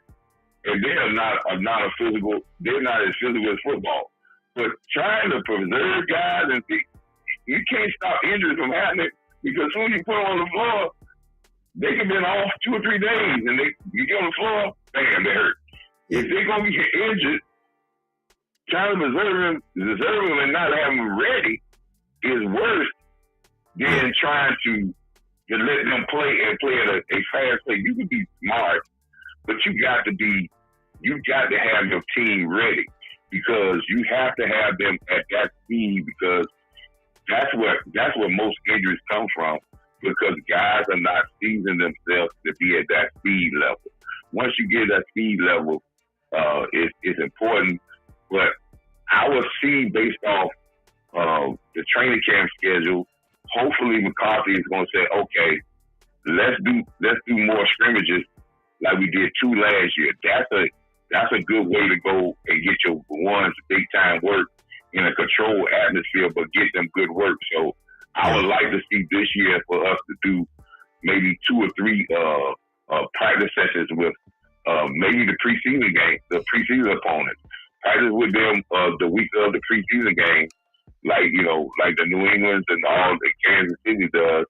[SPEAKER 2] and they are not a physical. They're not as physical as football. But trying to preserve guys, and you can't stop injuries from happening, because soon you put them on the floor, they can be off 2 or 3 days, and you get on the floor, bam, they hurt. If they're gonna get injured, trying to preserve them and not have them ready is worse than trying to let them play at a fast pace. You can be smart, but you got to have your team ready, because you have to have them at that speed, because that's where most injuries come from, because guys are not seasoning themselves to be at that speed level. Once you get that speed level, it's important. But I will see, based off the training camp schedule, hopefully McCarthy is going to say, okay, let's do more scrimmages like we did 2 last year. That's a good way to go and get your ones big time work in a controlled atmosphere, but get them good work. So I would like to see this year for us to do maybe 2 or 3 practice sessions with maybe the preseason game, the preseason opponents. Practice with them the week of the preseason game, like the New England's and all that Kansas City does,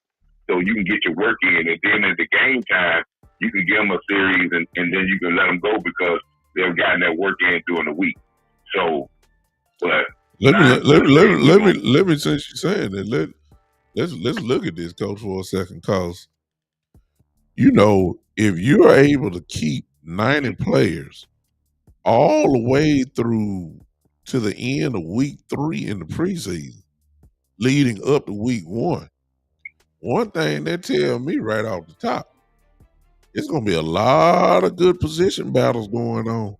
[SPEAKER 2] so you can get your work in, and then at the game time you can give them a series, and then you can let them go because they've gotten that work in during the week. So, but
[SPEAKER 1] let me since you're saying that, let's look at this, Coach, for a second, because if you're able to keep 90 players all the way through to the end of week 3 in the preseason, leading up to week 1, one thing that tells me right off the top, it's going to be a lot of good position battles going on,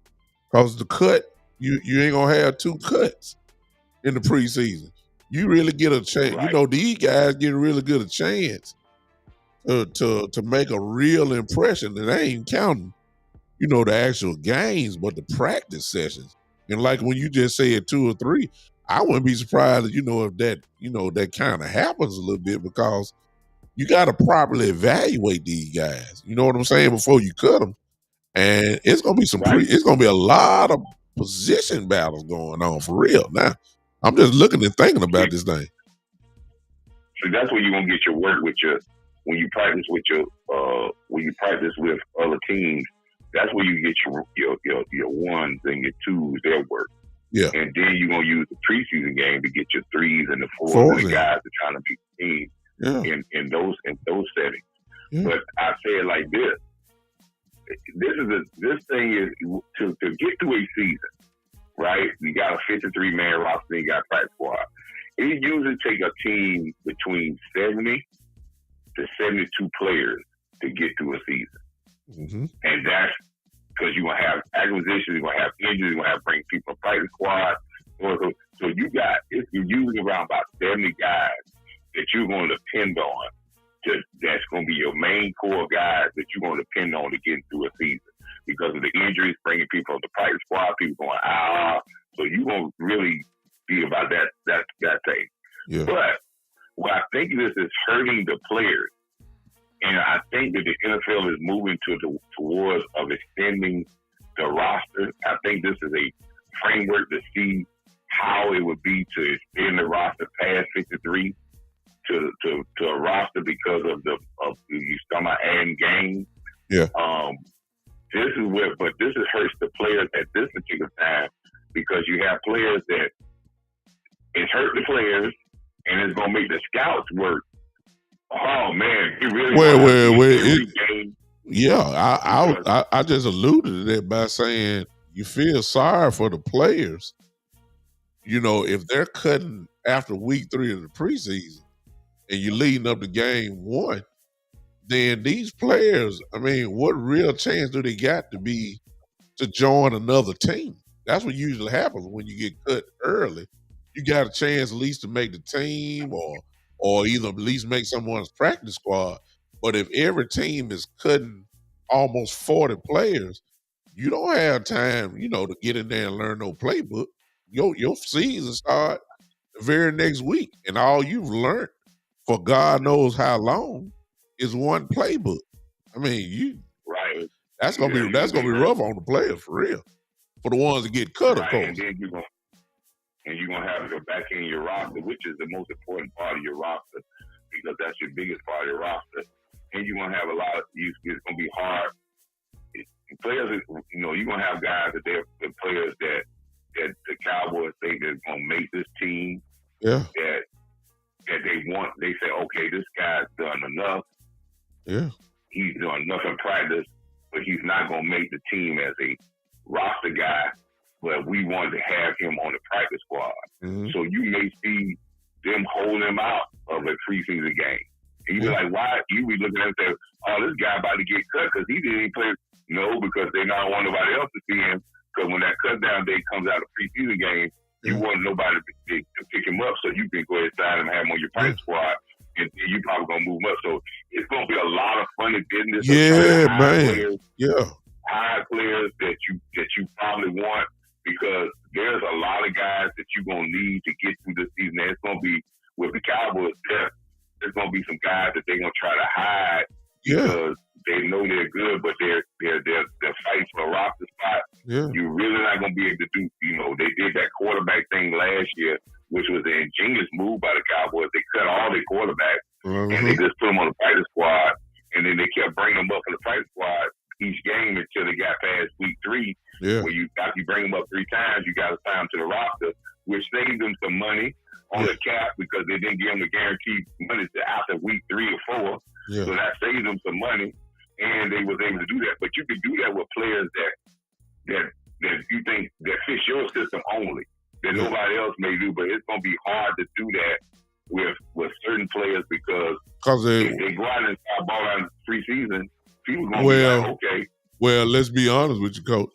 [SPEAKER 1] because the cut, you ain't going to have 2 cuts in the preseason. You really get a chance.
[SPEAKER 2] Right.
[SPEAKER 1] These guys get really good a chance to make a real impression, and they ain't counting the actual games, but the practice sessions. And like when you just said 2 or 3, I wouldn't be surprised, if that kind of happens a little bit, because you got to properly evaluate these guys. You know what I'm saying? Before you cut them, and it's gonna be it's gonna be a lot of position battles going on for real. Now, I'm just looking and thinking about this thing.
[SPEAKER 2] So that's where you're gonna get your work when you practice with other teams. That's where you get your ones and your 2s, their work.
[SPEAKER 1] Yeah.
[SPEAKER 2] And then you're gonna use the preseason game to get your 3s and the 4s and the guys that are trying to beat the team.
[SPEAKER 1] Yeah.
[SPEAKER 2] In those settings. Yeah. But I say it like this. This thing is to get to a season, right? You got a 53-man roster, you got a practice squad. It usually take a team between 70 to 72 players to get to a season.
[SPEAKER 1] Mm-hmm.
[SPEAKER 2] And that's because you're going to have acquisitions, you're going to have injuries, you're going to have to bring people to practice squad. So you're usually around about 70 guys that you're going to depend on. That's going to be your main core guys that you're going to depend on to get through a season, because of the injuries, bringing people on the practice squad, people going, so you're going to really be about that thing.
[SPEAKER 1] Yeah.
[SPEAKER 2] But Well, I think this is hurting the players. And I think that the NFL is moving towards of extending the roster. I think this is a framework to see how it would be to extend the roster past 53 to a roster because of you talking about adding games.
[SPEAKER 1] Yeah.
[SPEAKER 2] This hurts the players at this particular time because you have players that it's hurt the players and it's gonna make the scouts work. Oh man, he really game.
[SPEAKER 1] Yeah, I just alluded to that by saying you feel sorry for the players. You know, if they're cutting after week 3 of the preseason and you're leading up to game 1, then these players, I mean, what real chance do they got to join another team? That's what usually happens when you get cut early. You got a chance at least to make the team or either at least make someone's practice squad. But if every team is cutting almost 40 players, you don't have time, to get in there and learn no playbook. Your season start the very next week, and all you've learned for God knows how long is one playbook. I mean,
[SPEAKER 2] right.
[SPEAKER 1] That's gonna be rough on the players for real. For the ones that get cut, of course.
[SPEAKER 2] And you're gonna have to go back in your roster, which is the most important part of your roster, because that's your biggest part of your roster. And you're gonna have it's gonna be hard. Players, you're gonna have guys the players that the Cowboys think is gonna make this team.
[SPEAKER 1] Yeah.
[SPEAKER 2] That they say, okay, this guy's done enough.
[SPEAKER 1] Yeah.
[SPEAKER 2] He's done enough in practice, but he's not gonna make the team as a roster guy. But we wanted to have him on the practice squad. Mm-hmm. So you may see them hold him out of a preseason game. And you be like, why? You be looking at him and say, oh, this guy about to get cut because he didn't play. No, because they not want nobody else to see him. Because when that cut down day comes out of preseason game, you want nobody to pick him up so you can go inside and have him on your practice squad. And you probably going to move him up. So it's going to be a lot of funny business.
[SPEAKER 1] Yeah, man.
[SPEAKER 2] Players, high players that you probably want. Because there's a lot of guys that you're going to need to get through this season. And it's going to be, with the Cowboys, there's going to be some guys that they're going to try to hide because they know they're good, but they're fighting for a roster spot.
[SPEAKER 1] Yeah.
[SPEAKER 2] You're really not going to be able to do, they did that quarterback thing last year, which was an ingenious move by the Cowboys. They cut all their quarterbacks and they just put them on the practice squad. And then they kept bringing them up in the practice squad each game until they got past week 3.
[SPEAKER 1] Yeah.
[SPEAKER 2] Where after you bring them up 3 times, you got to sign them to the roster, which saved them some money on the cap because they didn't give them the guaranteed money after week 3 or 4.
[SPEAKER 1] Yeah.
[SPEAKER 2] So that saved them some money, and they was able to do that. But you can do that with players that you think that fit your system only, that nobody else may do. But it's going to be hard to do that with certain players because if they go out and start balling out preseason, people going to be like, okay.
[SPEAKER 1] Well, let's be honest with you, Coach.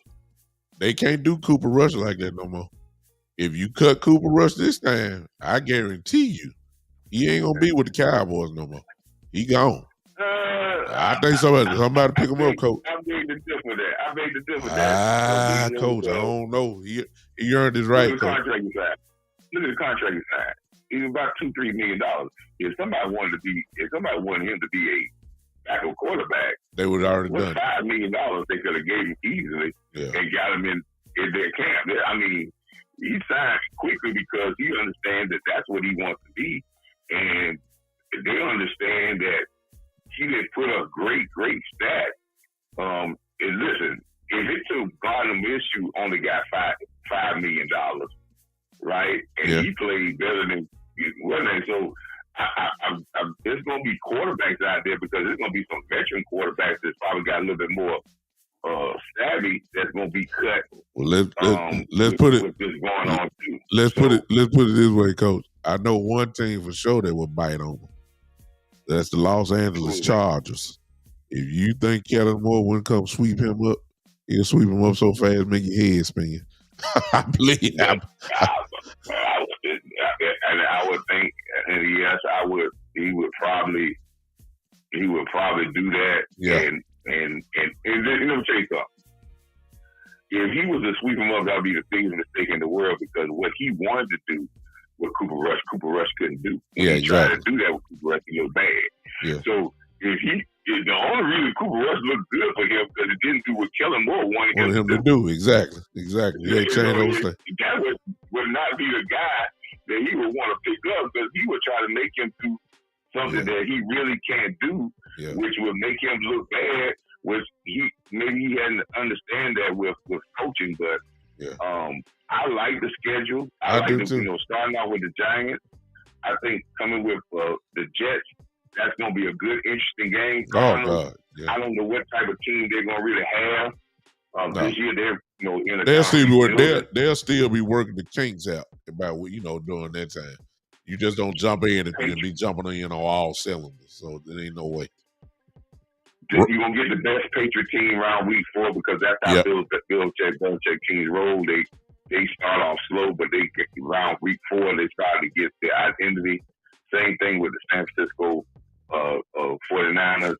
[SPEAKER 1] They can't do Cooper Rush like that no more. If you cut Cooper Rush this time, I guarantee you, he ain't gonna be with the Cowboys no more. He gone. I think somebody pick him up, Coach.
[SPEAKER 2] I made the difference with that.
[SPEAKER 1] Coach, I don't know. He earned his right.
[SPEAKER 2] Look at the contract he signed. He's about $2-3 million. If somebody wanted him to be a backup quarterback,
[SPEAKER 1] they would have already done
[SPEAKER 2] $5 million they could have gave him easily and got him in their camp. I mean, he signed quickly because he understands that that's what he wants to be, and they understand that he didn't put up great stats. And listen, if it took Gardner Minshew only got $5 million, right? And he played better than so. There's going to be quarterbacks out there because there's going to be some veteran quarterbacks that's probably got a little bit more savvy that's going to be cut.
[SPEAKER 1] Well, let's put it this way, Coach. I know one team for sure that will bite on them. That's the Los Angeles Chargers. If you think Kellen Moore wouldn't come sweep him up, he'll sweep him up so fast make your head spin. I believe.
[SPEAKER 2] I would think, and yes, I would. He would probably do that.
[SPEAKER 1] Yeah.
[SPEAKER 2] And let me tell you something. If he was to sweep him up, that would be the biggest mistake in the world because what he wanted to do what Cooper Rush couldn't do. When
[SPEAKER 1] Yeah,
[SPEAKER 2] he tried
[SPEAKER 1] exactly.
[SPEAKER 2] to do that with Cooper Rush, he looked bad.
[SPEAKER 1] Yeah.
[SPEAKER 2] So the only reason Cooper Rush looked good for him because it didn't do what Kellen Moore wanted him to do.
[SPEAKER 1] Exactly. He ain't changed those things.
[SPEAKER 2] That would not be the guy that he would want to pick up because he would try to make him do something that he really can't do, which would make him look bad. Which maybe he hadn't understand that with coaching, but I like the schedule. I like the, starting out with the Giants. I think coming with the Jets, that's going to be a good, interesting game.
[SPEAKER 1] God. Yeah.
[SPEAKER 2] I don't know what type of team they're going to really have. This year, they're in a
[SPEAKER 1] they'll still be working the kinks out about during that time. You just don't jump in and be jumping in on all cylinders. So there ain't no way.
[SPEAKER 2] You're going to get the best Patriot team around week 4 because that's how Belichick teams roll. They start off slow, but they get around week 4, they start to get their identity. Same thing with the San Francisco 49ers.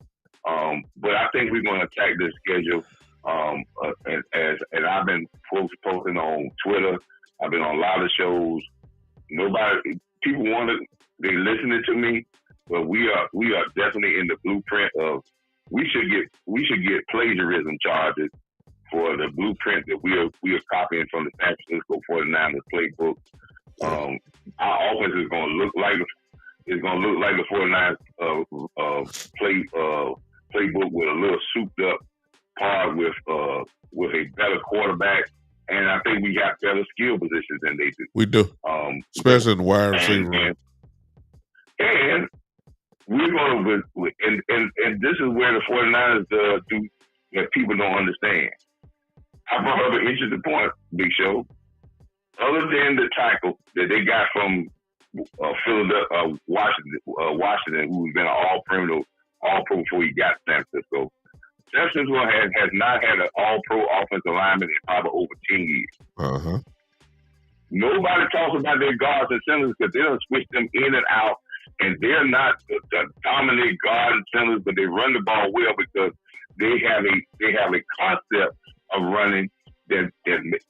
[SPEAKER 2] But I think we're going to attack this schedule. And I've been posting on Twitter. I've been on a lot of shows. People they listening to me, but we are definitely in the blueprint of we should get plagiarism charges for the blueprint that we are copying from the San Francisco 49ers playbook. Our offense is going to look like the 49ers playbook with a little souped up part with a better quarterback, and I think we got better skill positions than they do.
[SPEAKER 1] We do, especially in the wide receiver.
[SPEAKER 2] And we're going to, and this is where the 49ers do that people don't understand. I brought up an interesting point, Big Show. Other than the tackle that they got from Washington, who's been an all-pro before he got San Francisco, San Francisco has not had an all-pro offensive lineman in probably over 10 years. Nobody talks about their guards and centers because they don't switch them in and out, and they're not the dominant guard and centers, but they run the ball well because they have a concept of running that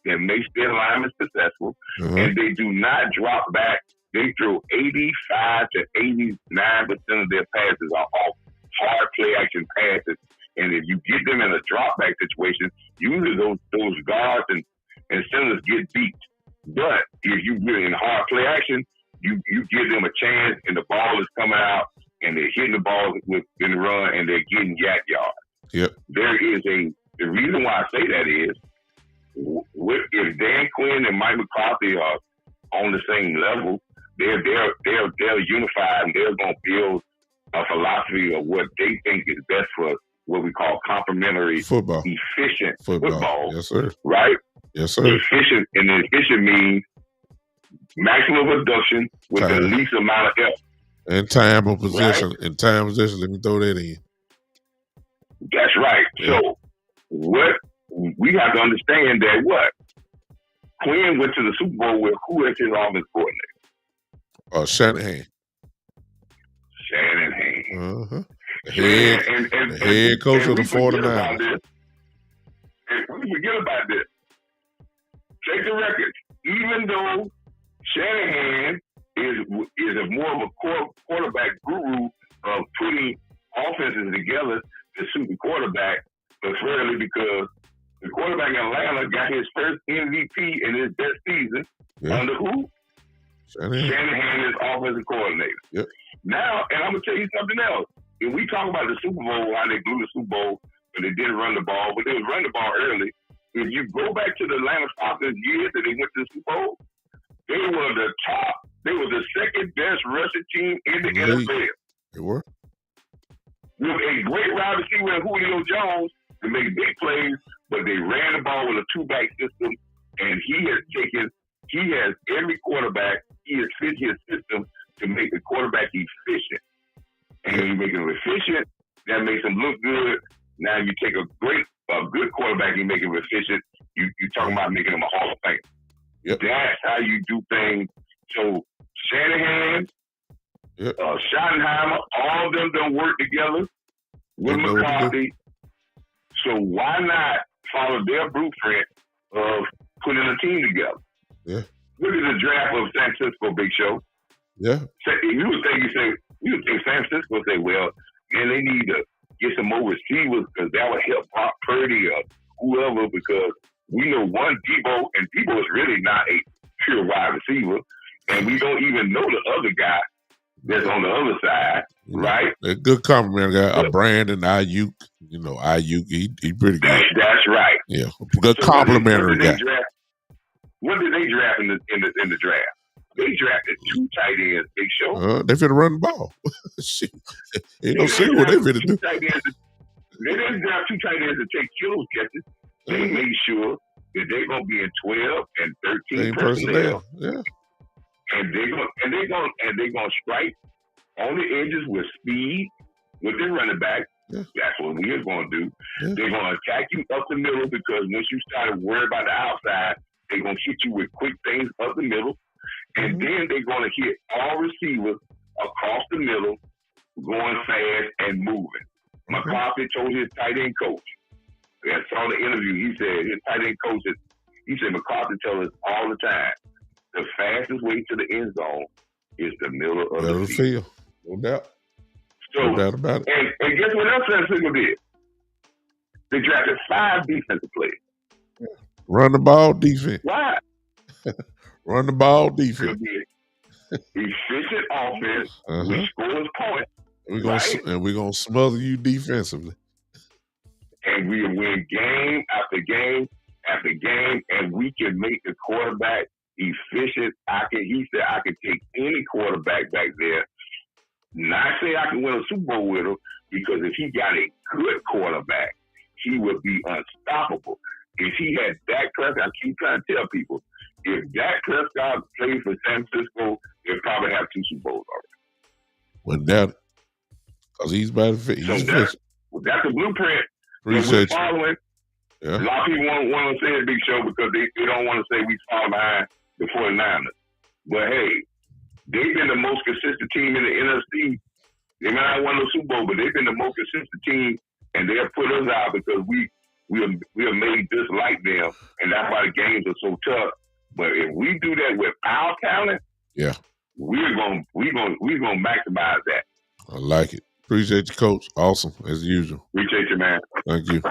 [SPEAKER 2] makes their linemen successful, and they do not drop back. They throw 85 to 89% of their passes are off hard play action passes. And if you get them in a drop back situation, usually those guards and centers get beat. But if you really in hard play action, you give them a chance and the ball is coming out and they're hitting the ball in the run and they're getting yak yards.
[SPEAKER 1] Yep.
[SPEAKER 2] The reason why I say that is if Dan Quinn and Mike McCarthy are on the same level, they're unified and they're going to build a philosophy of what they think is best for what we call complementary
[SPEAKER 1] football,
[SPEAKER 2] efficient football.
[SPEAKER 1] Yes, sir.
[SPEAKER 2] Right?
[SPEAKER 1] Yes, sir.
[SPEAKER 2] Efficient, and efficient means maximum production with the least amount of effort.
[SPEAKER 1] And time of possession.
[SPEAKER 2] Right?
[SPEAKER 1] And time of possession. Let me throw that in.
[SPEAKER 2] That's right. Yeah. So what we have to understand that Quinn went to the Super Bowl with who as his offense coordinator?
[SPEAKER 1] Shanahan. The head coach of the 49ers.
[SPEAKER 2] And we forget about this. Check the records. Even though Shanahan is a more of a quarterback guru of putting offenses together to suit the quarterback, but fairly because the quarterback in Atlanta got his first MVP in his best season under who? Shanahan is offensive coordinator.
[SPEAKER 1] Yep.
[SPEAKER 2] Now, and I'm going to tell you something else. If we talk about the Super Bowl, why they blew the Super Bowl, and they didn't run the ball, but they was running the ball early. If you go back to the Atlanta Falcons years that they went to the Super Bowl, they were the second best rushing team in the NFL.
[SPEAKER 1] They were.
[SPEAKER 2] With a great wide receiver in Julio Jones to make big plays, but they ran the ball with a two-back system, and he has every quarterback, he has fit his system to make the quarterback efficient. And when you make him efficient, that makes him look good. Now you take a good quarterback and make him efficient. You're talking about making him a Hall of Famer.
[SPEAKER 1] Yep.
[SPEAKER 2] That's how you do things. So Shanahan, Schottenheimer, all of them don't work together with McCarthy. So why not follow their blueprint of putting a team together?
[SPEAKER 1] Yeah.
[SPEAKER 2] Look at the draft of San Francisco, Big Show.
[SPEAKER 1] Yeah.
[SPEAKER 2] You would think San Francisco say, well, man, they need to get some more receivers because that would help Brock Purdy or whoever, because we know one Debo, and Debo is really not a pure wide receiver, and we don't even know the other guy that's on the other side, right?
[SPEAKER 1] A good compliment guy, a Brandon Ayuk. You know, Ayuk, he pretty good.
[SPEAKER 2] That's right.
[SPEAKER 1] Yeah, good complimentary guy.
[SPEAKER 2] What did they draft in the draft? They drafted 2 tight ends, Big Show.
[SPEAKER 1] They finna run the ball. Ain't no see what they finna do.
[SPEAKER 2] They didn't draft 2 tight ends to take kills catches. They made sure that they're gonna be in 12 and 13 personnel.
[SPEAKER 1] Yeah.
[SPEAKER 2] And they're gonna strike on the edges with speed with their running back.
[SPEAKER 1] Yeah.
[SPEAKER 2] That's what we are gonna do.
[SPEAKER 1] Yeah.
[SPEAKER 2] They're gonna attack you up the middle, because once you start to worry about the outside, they're gonna hit you with quick things up the middle. And then they're gonna hit all receivers across the middle, going fast and moving. McCarthy told his tight end coach, I saw the interview, he said his tight end coach, McCarthy tells us all the time, the fastest way to the end zone is the middle of the field.
[SPEAKER 1] No doubt.
[SPEAKER 2] So,
[SPEAKER 1] no doubt about it.
[SPEAKER 2] And guess what else San Francisco did? They drafted 5 defensive players.
[SPEAKER 1] Run the ball defense.
[SPEAKER 2] Why?
[SPEAKER 1] Run the ball defense.
[SPEAKER 2] Efficient offense, which scores points.
[SPEAKER 1] We're gonna smother you defensively.
[SPEAKER 2] And we win game after game after game, and we can make the quarterback efficient. He said I could take any quarterback back there. Not say I can win a Super Bowl with him, because if he got a good quarterback, he would be unstoppable. If he had Dak Prescott, I keep trying to tell people, if Dak Prescott played for San Francisco, they'll probably have 2 Super Bowls already.
[SPEAKER 1] Wouldn't doubt it, because he's better fit.
[SPEAKER 2] That's a blueprint that we're following. Yeah. A lot of people want to say a Big Show because they don't want to say we fall behind the 49ers. But hey, they've been the most consistent team in the NFC. They might not won the Super Bowl, but they've been the most consistent team, and they have put us out because we have made this like them, and that's why the games are so tough. But if we do that with our talent,
[SPEAKER 1] yeah,
[SPEAKER 2] we're gonna maximize that.
[SPEAKER 1] I like it. Appreciate you, Coach. Awesome as usual.
[SPEAKER 2] Appreciate you, man.
[SPEAKER 1] Thank you.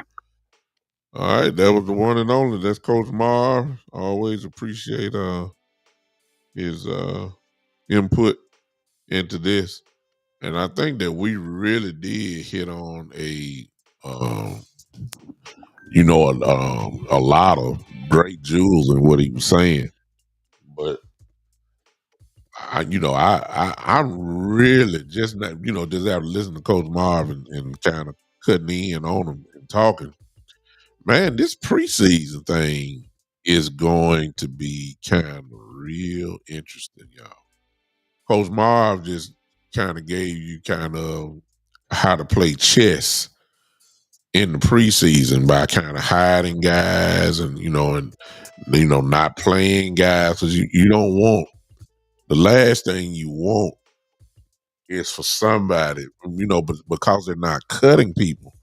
[SPEAKER 1] All right, that was the one and only. That's Coach Marv. Always appreciate his input into this, and I think that we really did hit on a lot of great jewels in what he was saying. But I really just not, just after listening to Coach Marv and kind of cutting in on him and talking, man, this preseason thing is going to be kind of real interesting, y'all. Coach Marv just kind of gave you kind of how to play chess in the preseason by kind of hiding guys and not playing guys, because you don't want, the last thing you want is for somebody, but because they're not cutting people,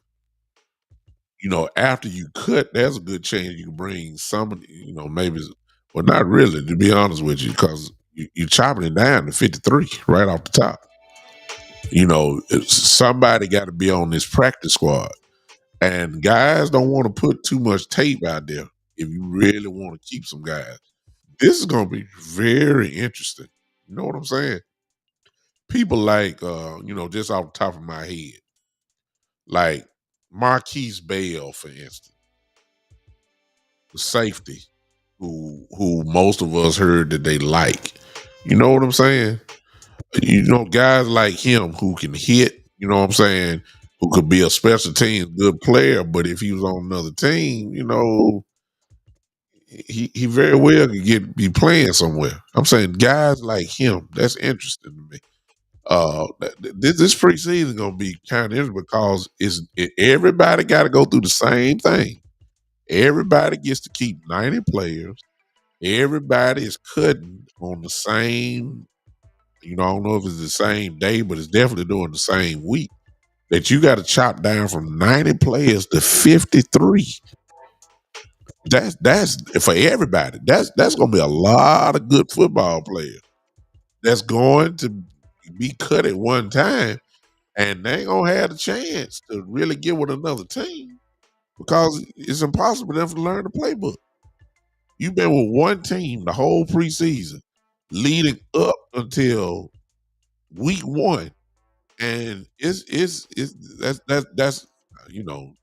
[SPEAKER 1] after you cut, there's a good chance you can bring somebody, maybe, well, not really, to be honest with you, because you're chopping it down to 53 right off the top. Somebody got to be on this practice squad. And guys don't want to put too much tape out there if you really want to keep some guys. This is going to be very interesting. You know what I'm saying? People like, just off the top of my head, like Marquise Bell, for instance, the safety, who most of us heard that they like. You know what I'm saying? Guys like him who can hit, you know what I'm saying, who could be a special teams good player, but if he was on another team, he very well could be playing somewhere. I'm saying guys like him, that's interesting to me. This preseason is gonna be kind of interesting because everybody got to go through the same thing. Everybody gets to keep 90 players. Everybody is cutting on the same. I don't know if it's the same day, but it's definitely during the same week. That you got to chop down from 90 players to 53. That's for everybody. That's gonna be a lot of good football players that's going to be cut at one time, and they ain't gonna have the chance to really get with another team because it's impossible for them to learn the playbook. You've been with one team the whole preseason, leading up until week one, and it's that's you know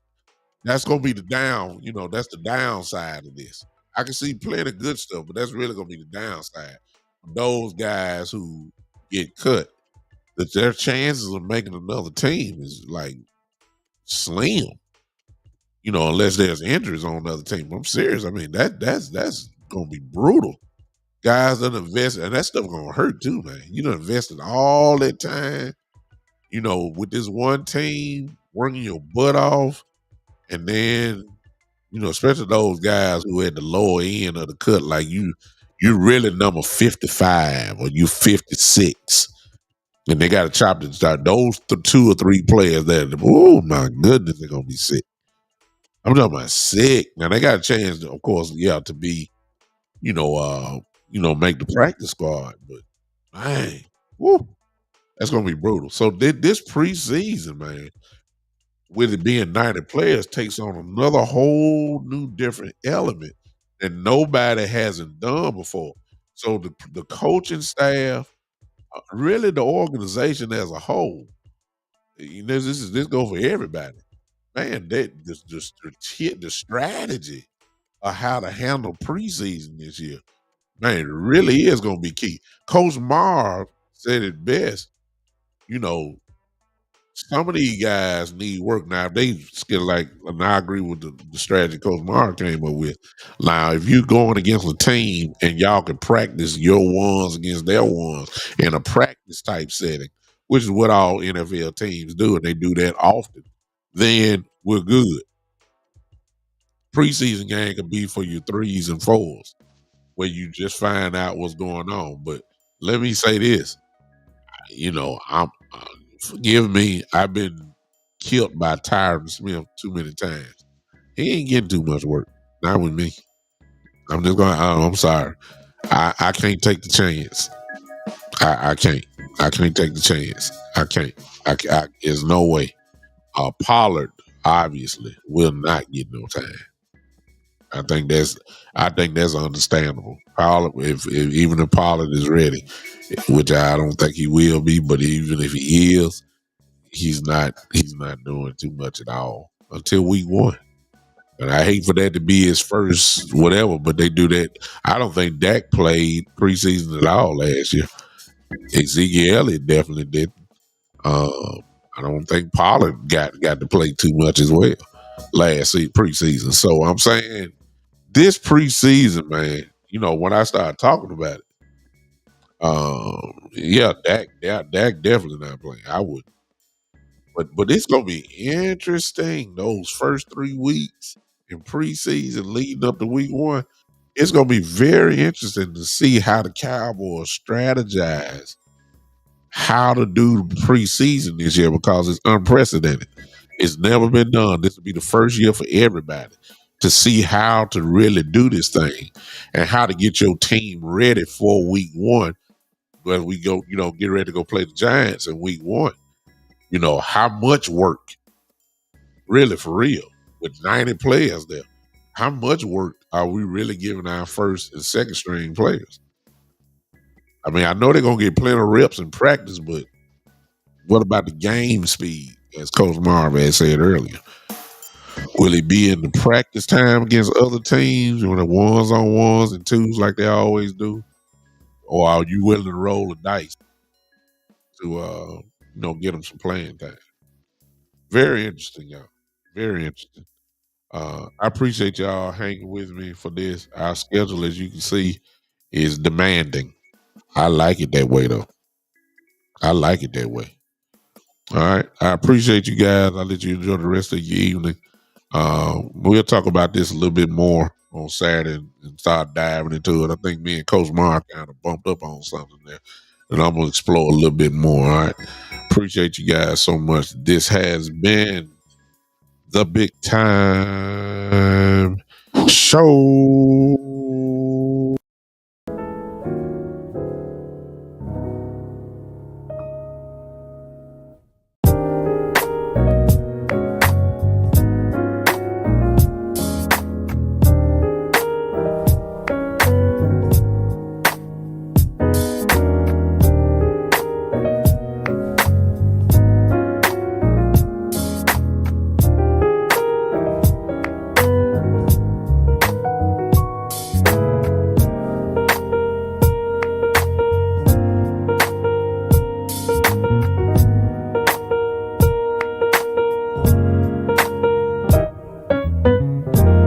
[SPEAKER 1] that's gonna be the down. That's the downside of this. I can see plenty of good stuff, but that's really gonna be the downside. Those guys who get cut, that their chances of making another team is like slim. Unless there's injuries on another team. I'm serious. I mean that's gonna be brutal. Guys that invest, and that stuff gonna hurt too, man. You done invested all that time, with this one team, working your butt off, and then, especially those guys who at the lower end of the cut, like you're really number 55 or you 56, and they got to chop and start. Those two or three players that, oh my goodness, they're gonna be sick. I'm talking about sick. Now they got a chance, of course, to be, make the practice squad, but man, woo, that's gonna be brutal. So this preseason, man, with it being 90 players, takes on another whole new different element that nobody hasn't done before. So the coaching staff, really the organization as a whole, this go for everybody. Man, the strategy of how to handle preseason this year, man, it really is going to be key. Coach Marv said it best. Some of these guys need work now. If they still like, and I agree with the strategy Coach Marv came up with. Now, if you're going against a team and y'all can practice your ones against their ones in a practice type setting, which is what all NFL teams do, and they do that often, then we're good. Preseason game can be for your threes and fours, where you just find out what's going on. But let me say this, I'm forgive me, I've been killed by Tyron Smith too many times. He ain't getting too much work, not with me. I'm sorry, I can't take the chance. I can't. I can't take the chance. I can't. There's no way. Pollard obviously will not get no time. I think that's understandable. Pollard, if even if Pollard is ready, which I don't think he will be, but even if he is, he's not doing too much at all until week one. And I hate for that to be his first whatever, but they do that. I don't think Dak played preseason at all last year. Ezekiel Elliott definitely didn't. I don't think Pollard got to play too much as well preseason. So I'm saying this preseason, man, when I started talking about it, Dak definitely not playing. I would, but it's gonna be interesting those first 3 weeks in preseason leading up to week one. It's gonna be very interesting to see how the Cowboys strategize how to do preseason this year because it's unprecedented. It's never been done. This will be the first year for everybody to see how to really do this thing and how to get your team ready for week one when we go, get ready to go play the Giants in week one. How much work, really for real, with 90 players there, how much work are we really giving our first and second string players? I mean, I know they're going to get plenty of reps in practice, but what about the game speed, as Coach Marv had said earlier? Will it be in the practice time against other teams or the ones on ones and twos like they always do? Or are you willing to roll the dice to, get them some playing time? Very interesting, y'all. Very interesting. I appreciate y'all hanging with me for this. Our schedule, as you can see, is demanding. I like it that way, though. I like it that way. All right. I appreciate you guys. I'll let you enjoy the rest of your evening. We'll talk about this a little bit more on Saturday and start diving into it. I think me and Coach Mark kind of bumped up on something there, and I'm going to explore a little bit more. All right. Appreciate you guys so much. This has been the Big Time Show.